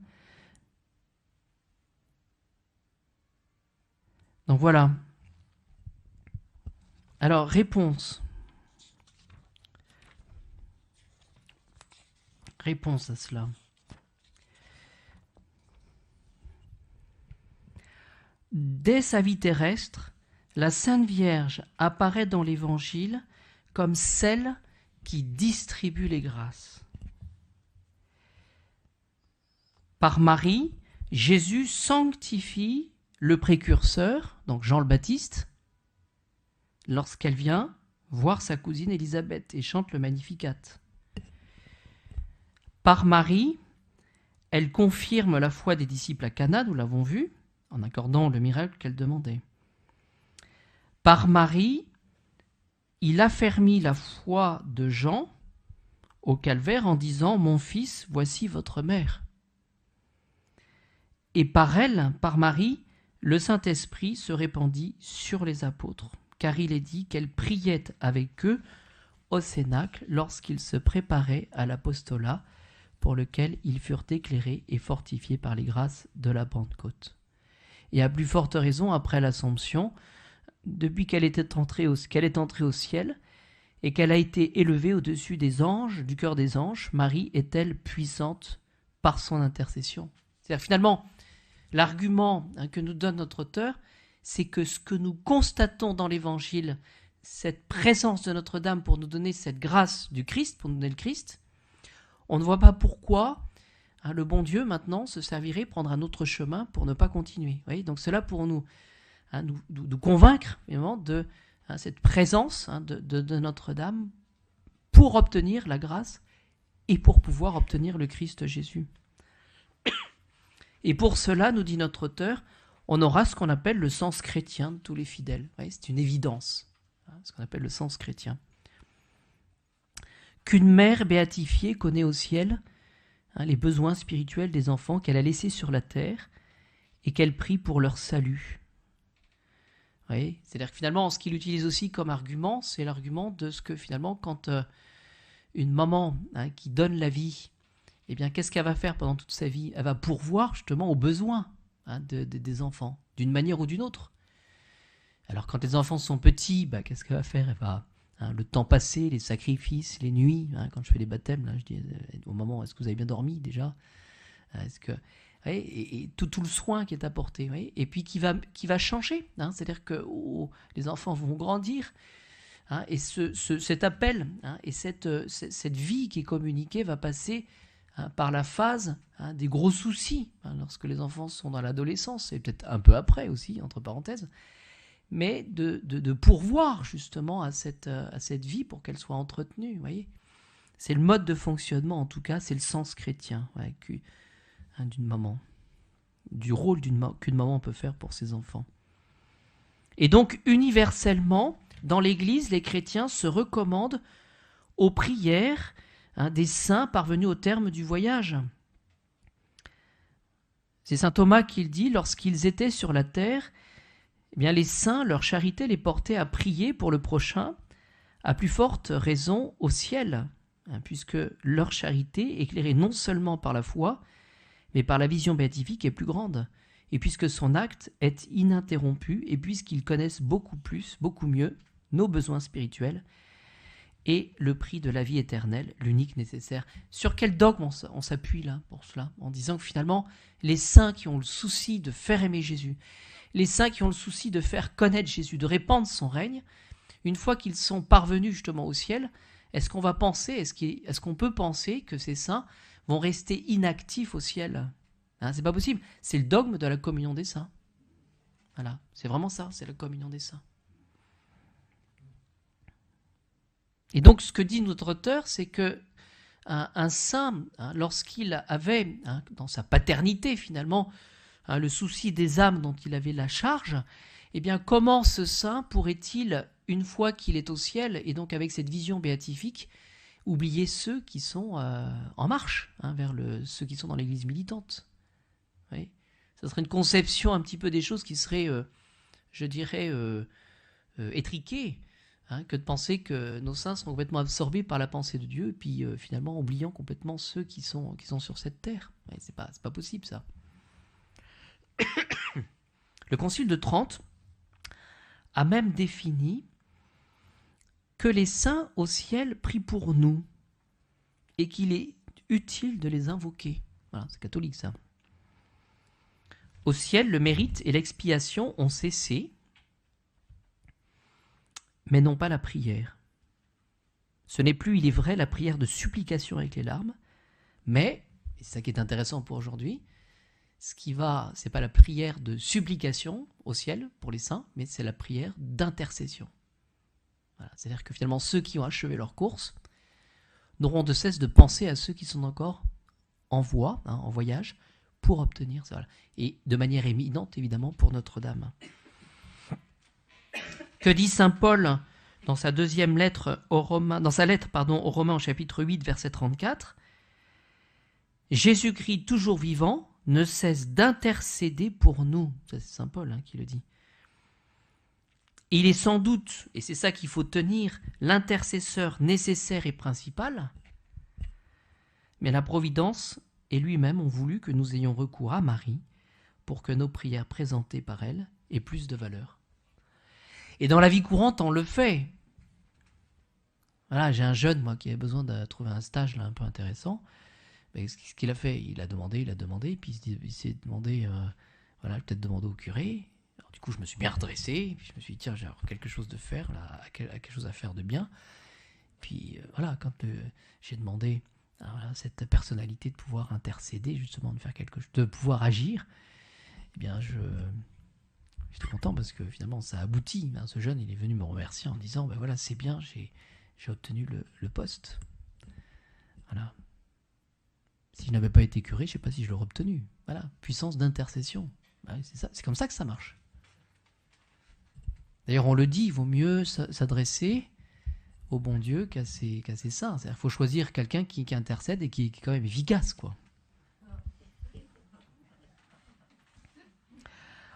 Donc voilà. Alors, réponse. Réponse à cela. Dès sa vie terrestre, la Sainte Vierge apparaît dans l'Évangile comme celle qui distribue les grâces. Par Marie, Jésus sanctifie le précurseur, donc Jean le Baptiste, lorsqu'elle vient voir sa cousine Élisabeth et chante le Magnificat. Par Marie, elle confirme la foi des disciples à Cana, nous l'avons vu, en accordant le miracle qu'elle demandait. Par Marie, il affermit la foi de Jean au calvaire en disant « Mon fils, voici votre mère ». Et par elle, par Marie, le Saint-Esprit se répandit sur les apôtres, car il est dit qu'elle priait avec eux au Cénacle lorsqu'ils se préparaient à l'apostolat pour lequel ils furent éclairés et fortifiés par les grâces de la Pentecôte. Et à plus forte raison, après l'Assomption, depuis qu'elle est entrée au ciel et qu'elle a été élevée au-dessus des anges, du cœur des anges, Marie est-elle puissante par son intercession. C'est-à-dire finalement, l'argument que nous donne notre auteur, c'est que ce que nous constatons dans l'Évangile, cette présence de Notre-Dame pour nous donner cette grâce du Christ, pour nous donner le Christ, on ne voit pas pourquoi le bon Dieu maintenant se servirait, prendre un autre chemin pour ne pas continuer. Vous voyez, donc cela pour nous convaincre évidemment de cette présence de Notre-Dame pour obtenir la grâce et pour pouvoir obtenir le Christ Jésus. Et pour cela, nous dit notre auteur, on aura ce qu'on appelle le sens chrétien de tous les fidèles. Vous voyez, c'est une évidence, ce qu'on appelle le sens chrétien. Qu'une mère béatifiée connaît au ciel les besoins spirituels des enfants qu'elle a laissés sur la terre et qu'elle prie pour leur salut. Oui, c'est-à-dire que finalement, ce qu'il utilise aussi comme argument, c'est l'argument de ce que finalement, quand une maman qui donne la vie, eh bien, qu'est-ce qu'elle va faire pendant toute sa vie ? Elle va pourvoir justement aux besoins des enfants, d'une manière ou d'une autre. Alors quand les enfants sont petits, qu'est-ce qu'elle va faire ? Elle va, le temps passé, les sacrifices, les nuits, quand je fais les baptêmes, là, je dis au moment, est-ce que vous avez bien dormi déjà ? Est-ce que... Et tout le soin qui est apporté, et puis qui va changer, c'est-à-dire que les enfants vont grandir, et cet appel et cette vie qui est communiquée va passer par la phase des gros soucis, lorsque les enfants sont dans l'adolescence, et peut-être un peu après aussi, entre parenthèses, mais de pourvoir justement à cette vie pour qu'elle soit entretenue, vous voyez. C'est le mode de fonctionnement, en tout cas, c'est le sens chrétien, d'une maman, du rôle qu'une maman peut faire pour ses enfants. Et donc, universellement, dans l'Église, les chrétiens se recommandent aux prières des saints parvenus au terme du voyage. C'est saint Thomas qui le dit, lorsqu'ils étaient sur la terre, eh bien, les saints, leur charité les portait à prier pour le prochain, à plus forte raison au ciel, puisque leur charité, éclairée non seulement par la foi, mais par la vision béatifique est plus grande, et puisque son acte est ininterrompu, et puisqu'ils connaissent beaucoup mieux nos besoins spirituels, et le prix de la vie éternelle, l'unique nécessaire. Sur quel dogme on s'appuie là pour cela? En disant que finalement, les saints qui ont le souci de faire aimer Jésus, les saints qui ont le souci de faire connaître Jésus, de répandre son règne, une fois qu'ils sont parvenus justement au ciel, est-ce qu'on va penser, est-ce qu'on peut penser que ces saints vont rester inactifs au ciel? C'est pas possible. C'est le dogme de la communion des saints. Voilà, c'est vraiment ça, c'est la communion des saints. Et donc, ce que dit notre auteur, c'est que un saint, lorsqu'il avait, dans sa paternité finalement, le souci des âmes dont il avait la charge, eh bien, comment ce saint pourrait-il, une fois qu'il est au ciel, et donc avec cette vision béatifique, oublier ceux qui sont en marche vers ceux qui sont dans l'église militante? Oui. Ça serait une conception un petit peu des choses qui serait, je dirais, étriquée, que de penser que nos saints sont complètement absorbés par la pensée de Dieu, et puis finalement oubliant complètement ceux qui sont sur cette terre. Ouais, c'est pas possible, ça. Le Concile de Trente a même défini que les saints au ciel prient pour nous et qu'il est utile de les invoquer. Voilà, c'est catholique, ça. Au ciel, le mérite et l'expiation ont cessé, mais non pas la prière. Ce n'est plus, il est vrai, la prière de supplication avec les larmes, mais, et c'est ça qui est intéressant pour aujourd'hui, c'est pas la prière de supplication au ciel pour les saints, mais c'est la prière d'intercession. Voilà, c'est-à-dire que finalement, ceux qui ont achevé leur course n'auront de cesse de penser à ceux qui sont encore en voie, en voyage, pour obtenir ça. Voilà. Et de manière éminente, évidemment, pour Notre-Dame. Que dit saint Paul dans sa deuxième lettre aux Romains, dans sa lettre aux Romains au chapitre 8, verset 34 ? Jésus-Christ, toujours vivant, ne cesse d'intercéder pour nous. Ça, c'est saint Paul qui le dit. Il est sans doute, et c'est ça qu'il faut tenir, l'intercesseur nécessaire et principal, mais la Providence et lui-même ont voulu que nous ayons recours à Marie pour que nos prières présentées par elle aient plus de valeur. Et dans la vie courante, on le fait. Voilà, j'ai un jeune, moi, qui avait besoin de trouver un stage là, un peu intéressant. Mais ce qu'il a fait, il a demandé, puis il s'est demandé, peut-être demander au curé. Alors, du coup, je me suis bien redressé, puis je me suis dit, tiens, j'ai quelque chose de faire, là, quelque chose à faire de bien. Puis quand j'ai demandé à cette personnalité de pouvoir intercéder, justement, de faire quelque chose, de pouvoir agir, eh bien, j'étais content parce que finalement, ça aboutit. Ce jeune, il est venu me remercier en disant, c'est bien, j'ai obtenu le poste. Voilà. Si je n'avais pas été curé, je ne sais pas si je l'aurais obtenu. Voilà, puissance d'intercession. C'est ça, c'est comme ça que ça marche. D'ailleurs, on le dit, il vaut mieux s'adresser au bon Dieu qu'à ses saints. C'est-à-dire qu'il faut choisir quelqu'un qui intercède et qui est quand même efficace, quoi.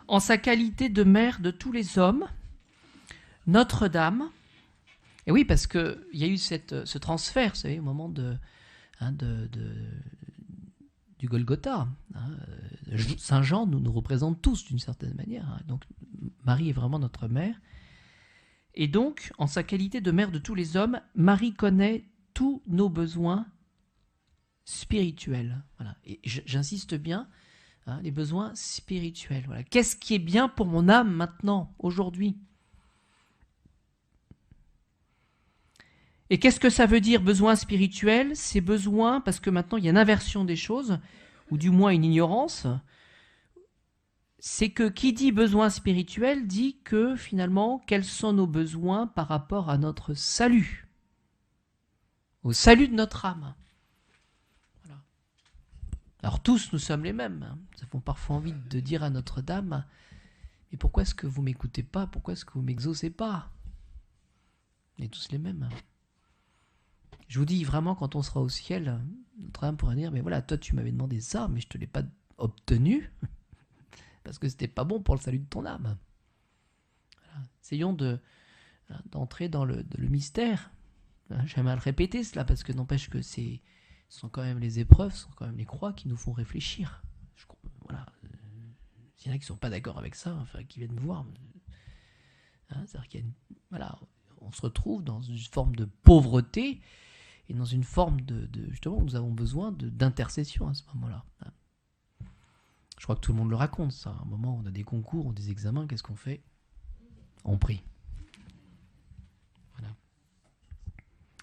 En sa qualité de mère de tous les hommes, Notre-Dame, et oui, parce qu'il y a eu ce transfert, vous savez, au moment du Golgotha. Saint Jean nous représente tous d'une certaine manière. Donc Marie est vraiment notre mère. Et donc, en sa qualité de mère de tous les hommes, Marie connaît tous nos besoins spirituels. Voilà. Et j'insiste bien, les besoins spirituels. Voilà. Qu'est-ce qui est bien pour mon âme maintenant, aujourd'hui ? Et qu'est-ce que ça veut dire, besoin spirituel ? C'est besoin, parce que maintenant il y a une inversion des choses, ou du moins une ignorance, c'est que qui dit besoin spirituel dit que finalement, quels sont nos besoins par rapport à notre salut, au salut de notre âme. Voilà. Alors tous, nous sommes les mêmes. Nous avons parfois envie de dire à Notre-Dame, mais pourquoi est-ce que vous ne m'écoutez pas ? Pourquoi est-ce que vous ne m'exaucez pas ? On est tous les mêmes. Je vous dis vraiment, quand on sera au ciel, Notre-Dame pourra dire, mais voilà, toi tu m'avais demandé ça, mais je ne te l'ai pas obtenu, parce que c'était pas bon pour le salut de ton âme. Voilà. Essayons d'entrer dans le mystère. J'aime à le répéter cela, parce que n'empêche que ce sont quand même les épreuves, ce sont quand même les croix qui nous font réfléchir. Voilà. S'il y en a qui ne sont pas d'accord avec ça, qui viennent me voir. C'est-à-dire qu'il y a on se retrouve dans une forme de pauvreté et dans une forme justement, nous avons besoin d'intercession à ce moment-là. Je crois que tout le monde le raconte, ça. À un moment où on a des concours ou des examens, qu'est-ce qu'on fait? On prie. Voilà.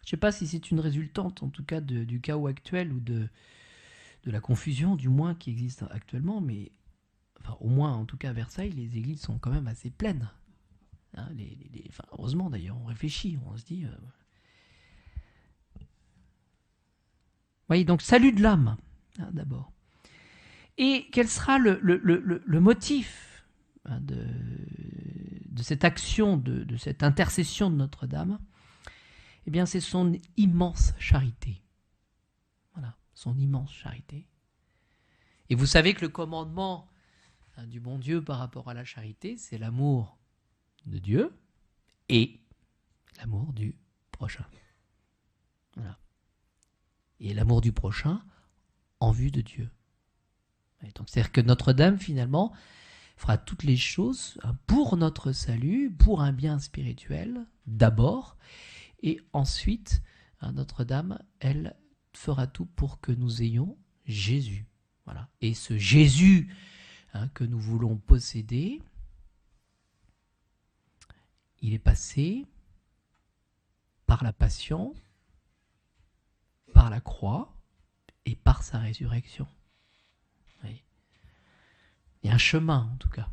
Je ne sais pas si c'est une résultante, en tout cas, du chaos actuel ou de la confusion, du moins, qui existe actuellement, mais enfin, au moins, en tout cas, à Versailles, les églises sont quand même assez pleines. Hein, heureusement, d'ailleurs, on réfléchit, on se dit... voyez, donc, salut de l'âme, hein, d'abord. Et quel sera le motif de cette action, de cette intercession de Notre-Dame? Eh bien, c'est son immense charité. Voilà, son immense charité. Et vous savez que le commandement du bon Dieu par rapport à la charité, c'est l'amour de Dieu et l'amour du prochain. Voilà. Et l'amour du prochain en vue de Dieu. Donc, c'est-à-dire que Notre-Dame, finalement, fera toutes les choses pour notre salut, pour un bien spirituel, d'abord, et ensuite, Notre-Dame, elle fera tout pour que nous ayons Jésus. Voilà. Et ce Jésus que nous voulons posséder, il est passé par la passion, par la croix et par sa résurrection. Oui. Il y a un chemin, en tout cas.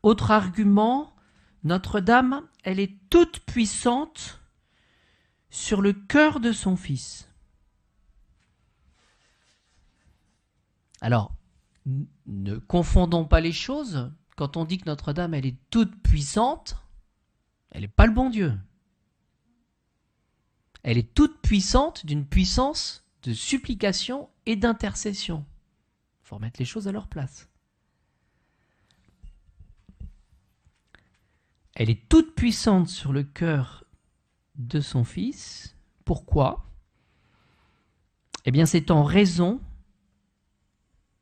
Autre argument, Notre-Dame, elle est toute puissante sur le cœur de son Fils. Alors, ne confondons pas les choses. Quand on dit que Notre-Dame, elle est toute puissante, elle n'est pas le bon Dieu. Elle est toute puissante d'une puissance de supplication et d'intercession. Il faut remettre les choses à leur place. Elle est toute puissante sur le cœur de son Fils. Pourquoi? Eh bien, c'est en raison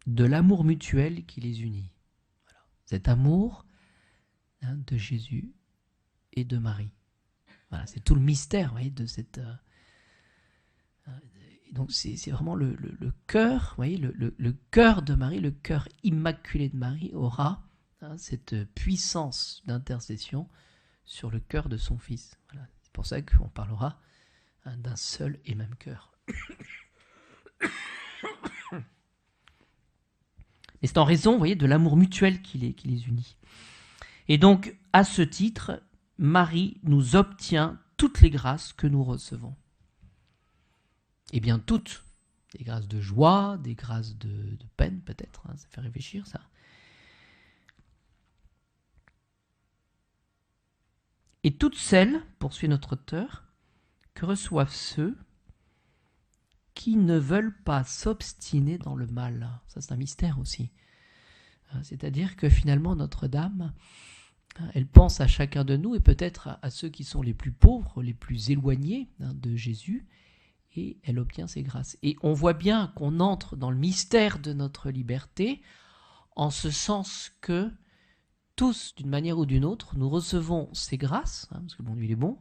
de l'amour mutuel qui les unit. Voilà. Cet amour de Jésus et de Marie. Voilà, c'est tout le mystère, vous voyez, de cette... donc c'est vraiment le cœur, vous voyez, le cœur de Marie, le cœur immaculé de Marie aura cette puissance d'intercession sur le cœur de son Fils. Voilà. C'est pour ça qu'on parlera d'un seul et même cœur. Et c'est en raison, vous voyez, de l'amour mutuel qui les unit. Et donc, à ce titre, Marie nous obtient toutes les grâces que nous recevons. Eh bien, toutes. Des grâces de joie, des grâces de peine, peut-être. Ça fait réfléchir, ça. Et toutes celles, poursuit notre auteur, que reçoivent ceux qui ne veulent pas s'obstiner dans le mal. Ça, c'est un mystère aussi. C'est-à-dire que finalement, Notre-Dame, elle pense à chacun de nous et peut-être à ceux qui sont les plus pauvres, les plus éloignés de Jésus, et elle obtient ses grâces. Et on voit bien qu'on entre dans le mystère de notre liberté en ce sens que tous, d'une manière ou d'une autre, nous recevons ces grâces, parce que le bon Dieu il est bon,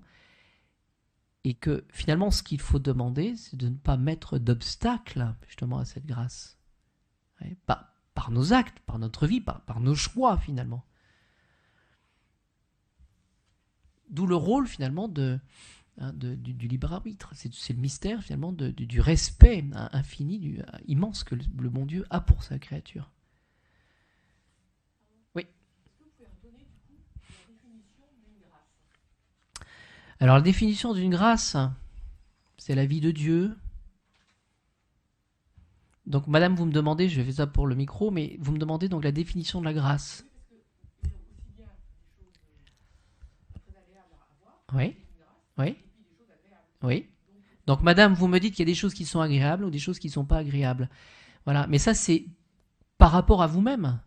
et que finalement ce qu'il faut demander, c'est de ne pas mettre d'obstacle justement à cette grâce. Par nos actes, par notre vie, par nos choix finalement. D'où le rôle finalement du libre arbitre. C'est le mystère finalement du respect infini, immense que le bon Dieu a pour sa créature. Oui. Est-ce que vous pouvez redonner du coup la définition d'une grâce? Alors la définition d'une grâce, c'est la vie de Dieu. Donc madame, vous me demandez, je fais ça pour le micro, mais vous me demandez donc la définition de la grâce. Oui, oui, oui. Donc madame, vous me dites qu'il y a des choses qui sont agréables ou des choses qui ne sont pas agréables. Voilà, mais ça c'est par rapport à vous-même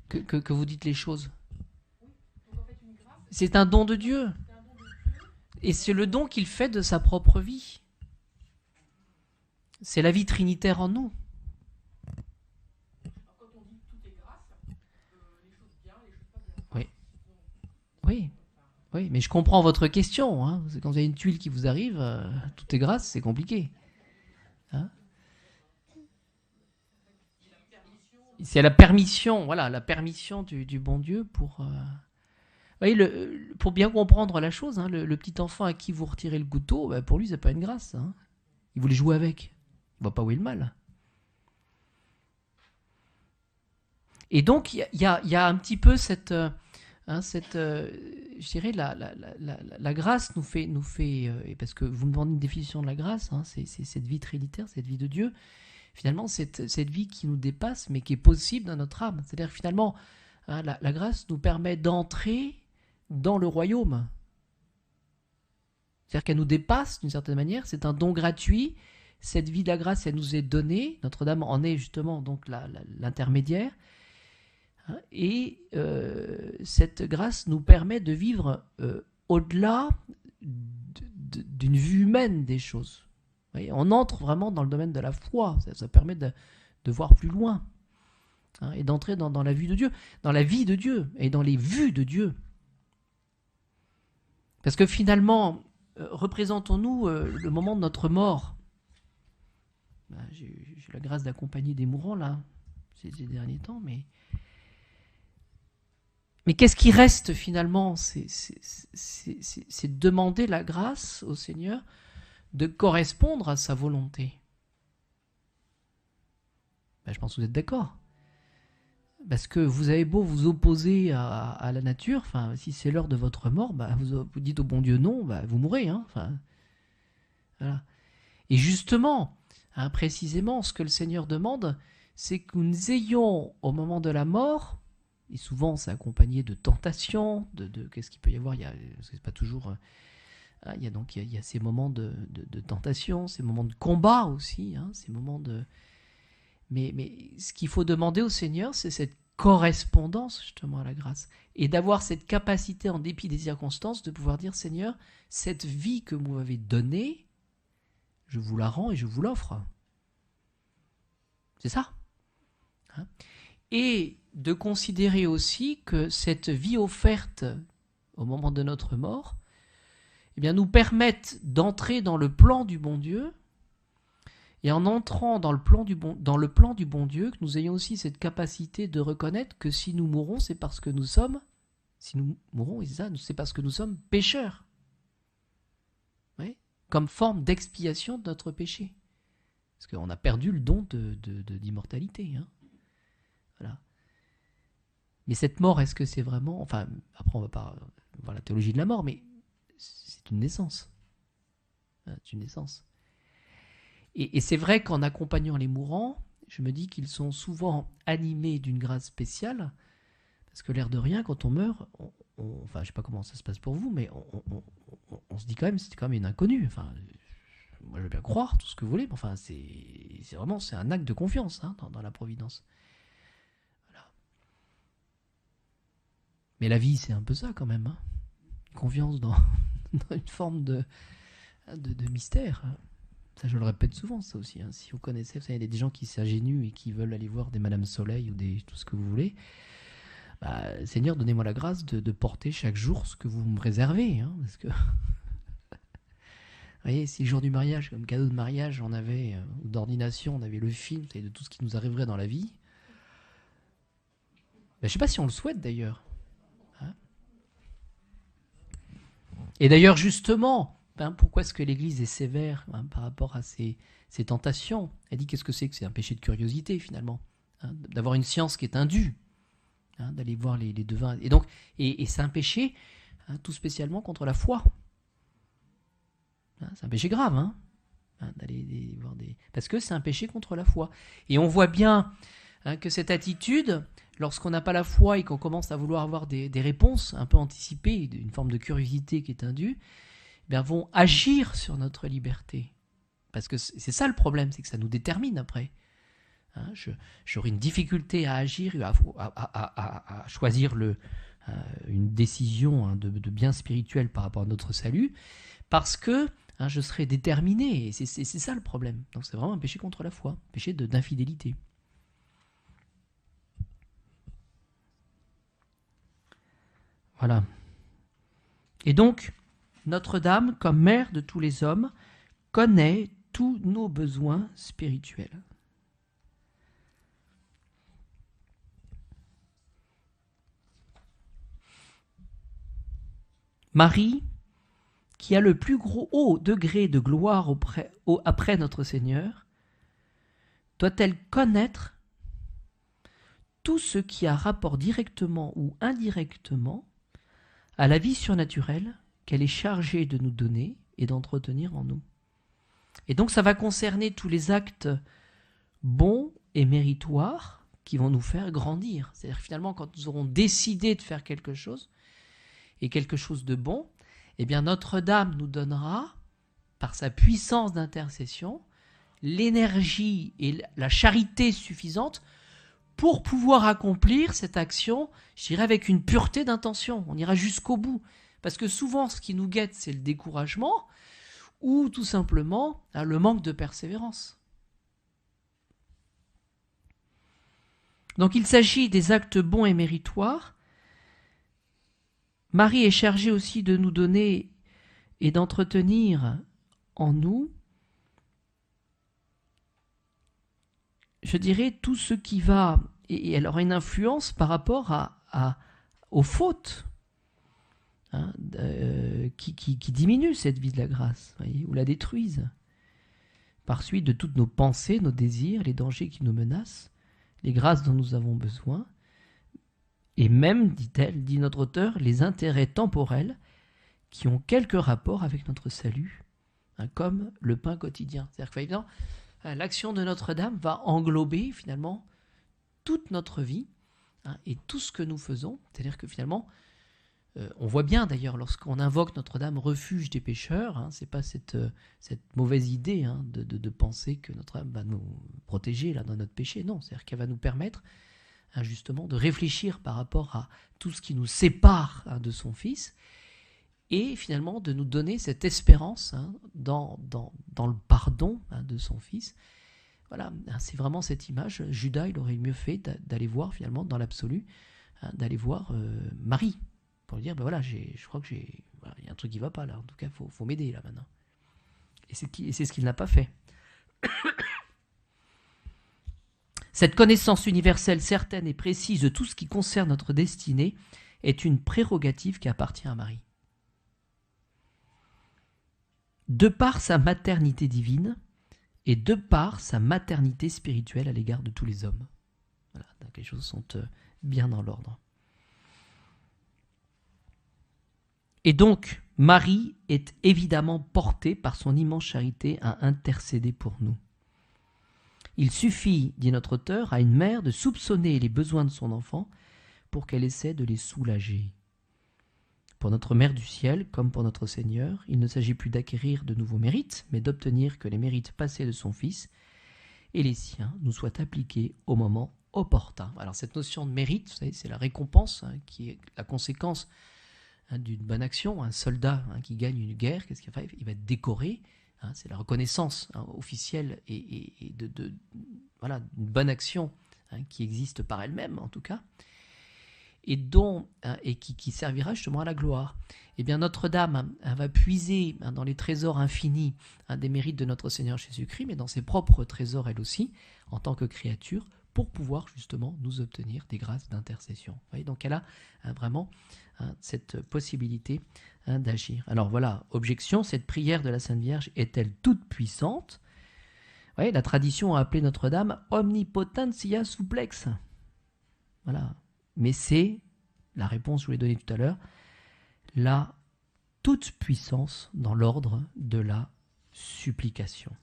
que vous dites les choses. C'est un don de Dieu. Et c'est le don qu'il fait de sa propre vie. C'est la vie trinitaire en nous. Oui, mais je comprends votre question. Hein. Quand vous avez une tuile qui vous arrive, tout est grâce, c'est compliqué. Hein. C'est la permission, voilà, la permission du bon Dieu pour. Vous voyez, pour bien comprendre la chose, hein, le petit enfant à qui vous retirez le couteau, bah, pour lui, c'est pas une grâce. Hein. Il voulait jouer avec. Il voit pas où est le mal. Et donc, il y a un petit peu cette, je dirais, la grâce nous fait parce que vous me demandez une définition de la grâce, hein, c'est cette vie trinitaire, cette vie de Dieu, finalement, cette vie qui nous dépasse, mais qui est possible dans notre âme. C'est-à-dire, finalement, hein, la grâce nous permet d'entrer dans le royaume. C'est-à-dire qu'elle nous dépasse d'une certaine manière, c'est un don gratuit. Cette vie de la grâce, elle nous est donnée. Notre-Dame en est justement donc l'intermédiaire. Et cette grâce nous permet de vivre au-delà d'une vue humaine des choses. Vous voyez, on entre vraiment dans le domaine de la foi. Ça permet de voir plus loin. Hein, et d'entrer dans la vue de Dieu, dans la vie de Dieu et dans les vues de Dieu. Parce que finalement, représentons-nous le moment de notre mort. J'ai eu la grâce d'accompagner des mourants là, ces derniers temps, mais qu'est-ce qui reste finalement? C'est demander la grâce au Seigneur de correspondre à sa volonté. Je pense que vous êtes d'accord. Parce que vous avez beau vous opposer à la nature, si c'est l'heure de votre mort, vous dites au bon Dieu non, vous mourrez. Hein, voilà. Et justement, hein, précisément, ce que le Seigneur demande, c'est que nous ayons au moment de la mort, et souvent c'est accompagné de tentations, qu'est-ce qu'il peut y avoir, c'est pas toujours... il y a ces moments de tentation, ces moments de combat aussi, hein, ces moments de... Mais ce qu'il faut demander au Seigneur, c'est cette correspondance justement à la grâce. Et d'avoir cette capacité, en dépit des circonstances, de pouvoir dire, Seigneur, cette vie que vous m'avez donnée, je vous la rends et je vous l'offre. C'est ça. Hein? Et de considérer aussi que cette vie offerte au moment de notre mort, eh bien, nous permettent d'entrer dans le plan du bon Dieu. Et en entrant dans le plan du bon Dieu, que nous ayons aussi cette capacité de reconnaître que si nous mourons, c'est parce que nous sommes, c'est parce que nous sommes pécheurs. Oui, comme forme d'expiation de notre péché. Parce qu'on a perdu le don d'immortalité. Hein. Voilà. Mais cette mort, est-ce que c'est vraiment... Enfin, après, on va pas voir la théologie de la mort, mais c'est une naissance. C'est une naissance. Et c'est vrai qu'en accompagnant les mourants, je me dis qu'ils sont souvent animés d'une grâce spéciale, parce que l'air de rien, quand on meurt, enfin, je sais pas comment ça se passe pour vous, mais on se dit quand même, c'est quand même une inconnue. Enfin, moi, je veux bien croire tout ce que vous voulez, mais enfin, c'est vraiment un acte de confiance hein, dans la providence. Voilà. Mais la vie, c'est un peu ça quand même. Hein. Confiance dans une forme de mystère. Ça, je le répète souvent, ça aussi. Hein. Si vous connaissez, vous savez, il y a des gens qui s'ingénuent et qui veulent aller voir des Madame Soleil ou tout ce que vous voulez. Seigneur, donnez-moi la grâce de porter chaque jour ce que vous me réservez. Hein, parce que, vous voyez, si le jour du mariage, comme cadeau de mariage, on avait, ou d'ordination, on avait le film de tout ce qui nous arriverait dans la vie. Je ne sais pas si on le souhaite d'ailleurs. Hein. Et d'ailleurs, justement, pourquoi est-ce que l'Église est sévère par rapport à ces tentations? Elle dit qu'est-ce que c'est un péché de curiosité finalement, hein, d'avoir une science qui est indue, hein, d'aller voir les devins. Et donc, et c'est un péché hein, tout spécialement contre la foi. Hein, c'est un péché grave, hein, d'aller voir des... Parce que c'est un péché contre la foi. Et on voit bien hein, que cette attitude, lorsqu'on n'a pas la foi et qu'on commence à vouloir avoir des réponses un peu anticipées, une forme de curiosité qui est indue, vont agir sur notre liberté. Parce que c'est ça le problème, c'est que ça nous détermine après. Hein, j'aurai une difficulté à agir, à choisir une décision hein, de bien spirituel par rapport à notre salut, parce que hein, je serai déterminé. Et c'est ça le problème. Donc c'est vraiment un péché contre la foi, un péché d'infidélité. Voilà. Et donc, Notre-Dame, comme mère de tous les hommes, connaît tous nos besoins spirituels. Marie, qui a le plus haut degré de gloire après notre Seigneur, doit-elle connaître tout ce qui a rapport directement ou indirectement à la vie surnaturelle qu'elle est chargée de nous donner et d'entretenir en nous. Et donc ça va concerner tous les actes bons et méritoires qui vont nous faire grandir. C'est-à-dire finalement quand nous aurons décidé de faire quelque chose, et quelque chose de bon, eh bien Notre-Dame nous donnera, par sa puissance d'intercession, l'énergie et la charité suffisante pour pouvoir accomplir cette action, je dirais, avec une pureté d'intention. On ira jusqu'au bout. Parce que souvent, ce qui nous guette, c'est le découragement ou tout simplement le manque de persévérance. Donc il s'agit des actes bons et méritoires. Marie est chargée aussi de nous donner et d'entretenir en nous, je dirais, tout ce qui va, et elle aura une influence par rapport aux fautes qui diminuent cette vie de la grâce, voyez, ou la détruisent, par suite de toutes nos pensées, nos désirs, les dangers qui nous menacent, les grâces dont nous avons besoin, et même, dit-elle, dit notre auteur, les intérêts temporels qui ont quelque rapport avec notre salut, comme le pain quotidien. C'est-à-dire que évidemment, l'action de Notre-Dame va englober finalement toute notre vie et tout ce que nous faisons. C'est-à-dire que finalement, on voit bien d'ailleurs lorsqu'on invoque Notre-Dame refuge des pécheurs, c'est pas cette mauvaise idée de penser que Notre-Dame va nous protéger là, dans notre péché. Non, c'est-à-dire qu'elle va nous permettre justement de réfléchir par rapport à tout ce qui nous sépare de son Fils et finalement de nous donner cette espérance dans le pardon de son Fils. Voilà, c'est vraiment cette image. Judas, il aurait mieux fait d'aller voir finalement dans l'absolu, d'aller voir Marie pour lui dire, ben voilà, je crois que voilà, y a un truc qui va pas là, en tout cas, faut m'aider là maintenant. Et c'est ce qu'il n'a pas fait. Cette connaissance universelle, certaine et précise de tout ce qui concerne notre destinée est une prérogative qui appartient à Marie. De par sa maternité divine et de par sa maternité spirituelle à l'égard de tous les hommes. Voilà, donc les choses sont bien dans l'ordre. Et donc, Marie est évidemment portée par son immense charité à intercéder pour nous. Il suffit, dit notre auteur, à une mère de soupçonner les besoins de son enfant pour qu'elle essaie de les soulager. Pour notre Mère du ciel, comme pour notre Seigneur, il ne s'agit plus d'acquérir de nouveaux mérites, mais d'obtenir que les mérites passés de son Fils et les siens nous soient appliqués au moment opportun. Alors cette notion de mérite, vous savez, c'est la récompense qui est la conséquence d'une bonne action. Un soldat qui gagne une guerre, qu'est-ce qu'il va faire ? Il va être décoré. C'est la reconnaissance officielle et voilà, d'une bonne action qui existe par elle-même en tout cas, et qui servira justement à la gloire. Eh bien Notre-Dame va puiser dans les trésors infinis des mérites de notre Seigneur Jésus-Christ, mais dans ses propres trésors elle aussi, en tant que créature, pour pouvoir justement nous obtenir des grâces d'intercession. Vous voyez, donc elle a vraiment cette possibilité d'agir. Alors voilà, objection, cette prière de la Sainte Vierge est-elle toute puissante ? Vous voyez, la tradition a appelé Notre-Dame omnipotentia supplex. Voilà, mais c'est, la réponse je vous l'ai donnée tout à l'heure, la toute puissance dans l'ordre de la supplication.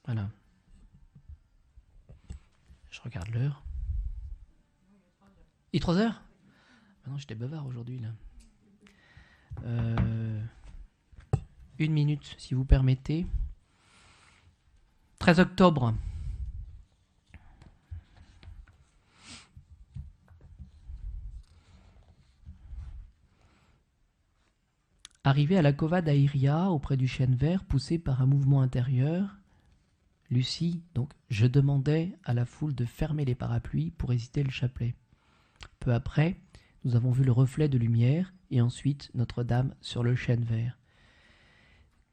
Voilà. Je regarde l'heure. Il est 3 heures ? Ah non, j'étais bavard aujourd'hui là. 1 minute, si vous permettez. 13 octobre. Arrivé à la cova d'Aïria, auprès du chêne vert, poussé par un mouvement intérieur, Lucie, donc, je demandais à la foule de fermer les parapluies pour hésiter le chapelet. Peu après, nous avons vu le reflet de lumière et ensuite Notre-Dame sur le chêne vert.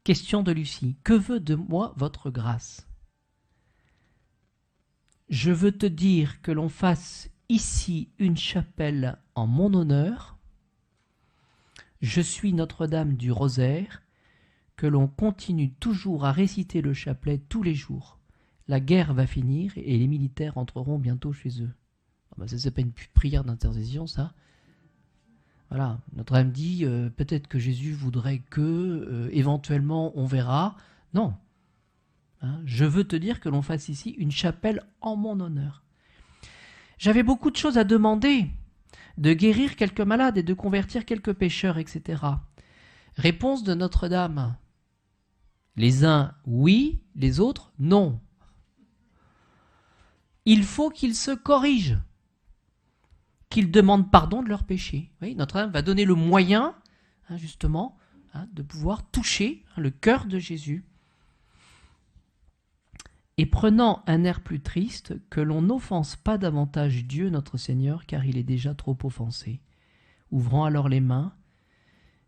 Question de Lucie. Que veut de moi votre grâce? Je veux te dire que l'on fasse ici une chapelle en mon honneur. Je suis Notre-Dame du Rosaire, que l'on continue toujours à réciter le chapelet tous les jours. La guerre va finir et les militaires entreront bientôt chez eux. Ah ben ça, c'est pas une prière d'intercession, ça. Voilà, Notre-Dame dit peut-être que Jésus voudrait que, éventuellement, on verra. Non. Hein, je veux te dire que l'on fasse ici une chapelle en mon honneur. J'avais beaucoup de choses à demander, de guérir quelques malades et de convertir quelques pécheurs, etc. Réponse de Notre-Dame. Les uns, oui, les autres, non. Il faut qu'ils se corrigent, qu'ils demandent pardon de leurs péchés. Oui, Notre-Dame va donner le moyen, justement, de pouvoir toucher le cœur de Jésus. Et prenant un air plus triste, que l'on n'offense pas davantage Dieu notre Seigneur, car il est déjà trop offensé. Ouvrant alors les mains,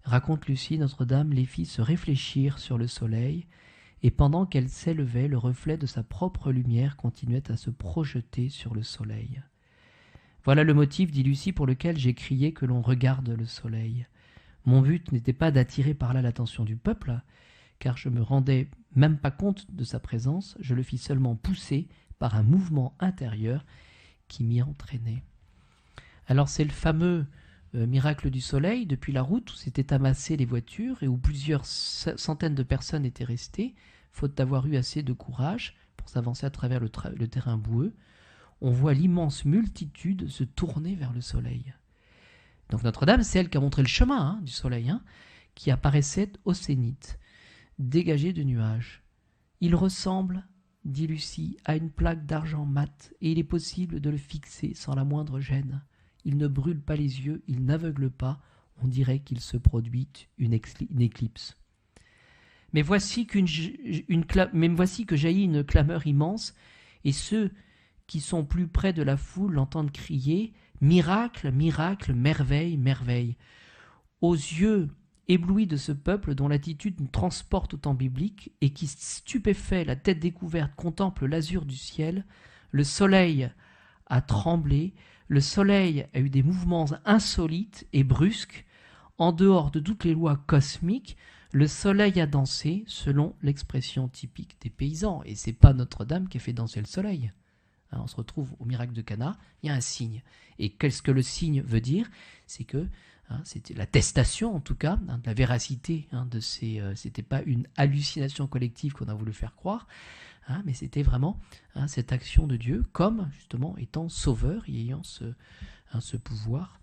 raconte Lucie, Notre-Dame les fit se réfléchir sur le soleil, et pendant qu'elle s'élevait, le reflet de sa propre lumière continuait à se projeter sur le soleil. Voilà le motif, dit Lucie, pour lequel j'ai crié que l'on regarde le soleil. Mon but n'était pas d'attirer par là l'attention du peuple, car je me rendais même pas compte de sa présence, je le fis seulement pousser par un mouvement intérieur qui m'y entraînait. Alors c'est le fameux miracle du soleil depuis la route où s'étaient amassées les voitures et où plusieurs centaines de personnes étaient restées, faute d'avoir eu assez de courage pour s'avancer à travers le terrain boueux. On voit l'immense multitude se tourner vers le soleil. Donc Notre-Dame, c'est elle qui a montré le chemin du soleil, qui apparaissait au zénith, dégagé de nuages. Il ressemble, dit Lucie, à une plaque d'argent mat, et il est possible de le fixer sans la moindre gêne. Il ne brûle pas les yeux, il n'aveugle pas, on dirait qu'il se produit une éclipse. Mais voici que jaillit une clameur immense, et ceux qui sont plus près de la foule l'entendent crier « Miracle, miracle, merveille, merveille !» Aux yeux éblouis de ce peuple dont l'attitude nous transporte au temps biblique et qui, stupéfait, la tête découverte, contemple l'azur du ciel, le soleil a tremblé, le soleil a eu des mouvements insolites et brusques. En dehors de toutes les lois cosmiques, le soleil a dansé selon l'expression typique des paysans. Et c'est pas Notre-Dame qui a fait danser le soleil. On se retrouve au miracle de Cana, il y a un signe. Et qu'est-ce que le signe veut dire? C'est que c'était l'attestation, en tout cas, de la véracité de ces... c'était pas une hallucination collective qu'on a voulu faire croire, mais c'était vraiment cette action de Dieu comme, justement, étant sauveur et ayant ce pouvoir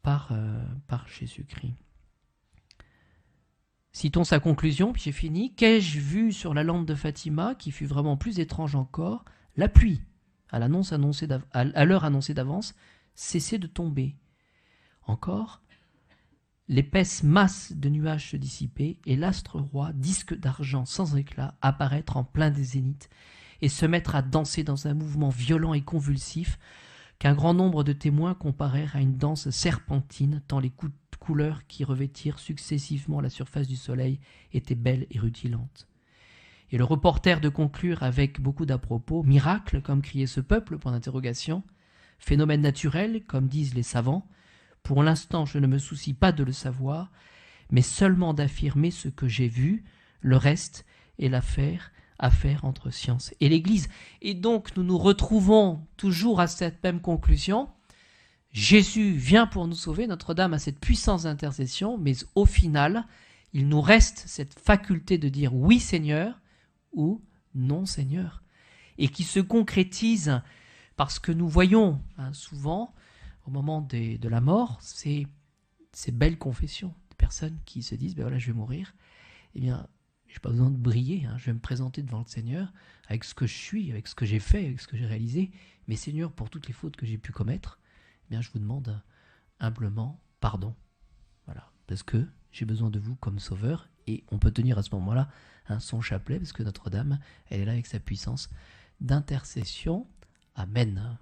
par Jésus-Christ. Citons sa conclusion, puis j'ai fini. Qu'ai-je vu sur la lampe de Fatima, qui fut vraiment plus étrange encore? La pluie, à l'heure annoncée d'avance, cessait de tomber. Encore, l'épaisse masse de nuages se dissipait et l'astre roi, disque d'argent sans éclat, apparaître en plein des zéniths et se mettre à danser dans un mouvement violent et convulsif qu'un grand nombre de témoins comparèrent à une danse serpentine tant les couleurs qui revêtirent successivement la surface du soleil étaient belles et rutilantes. Et le reporter de conclure avec beaucoup d'à-propos « Miracle » comme criait ce peuple, point d'interrogation, « Phénomène naturel » comme disent les savants. Pour l'instant, je ne me soucie pas de le savoir, mais seulement d'affirmer ce que j'ai vu, le reste est affaire entre science et l'Église. Et donc, nous nous retrouvons toujours à cette même conclusion. Jésus vient pour nous sauver, Notre-Dame a cette puissance d'intercession, mais au final, il nous reste cette faculté de dire « oui Seigneur » ou « non Seigneur » et qui se concrétise parce que nous voyons souvent au moment de la mort, ces belles confessions de personnes qui se disent, ben voilà, je vais mourir, eh bien, je n'ai pas besoin de briller, je vais me présenter devant le Seigneur avec ce que je suis, avec ce que j'ai fait, avec ce que j'ai réalisé, mais Seigneur, pour toutes les fautes que j'ai pu commettre, eh bien, je vous demande humblement pardon. Voilà, parce que j'ai besoin de vous comme sauveur, et on peut tenir à ce moment-là son chapelet, parce que Notre-Dame, elle est là avec sa puissance d'intercession. Amen.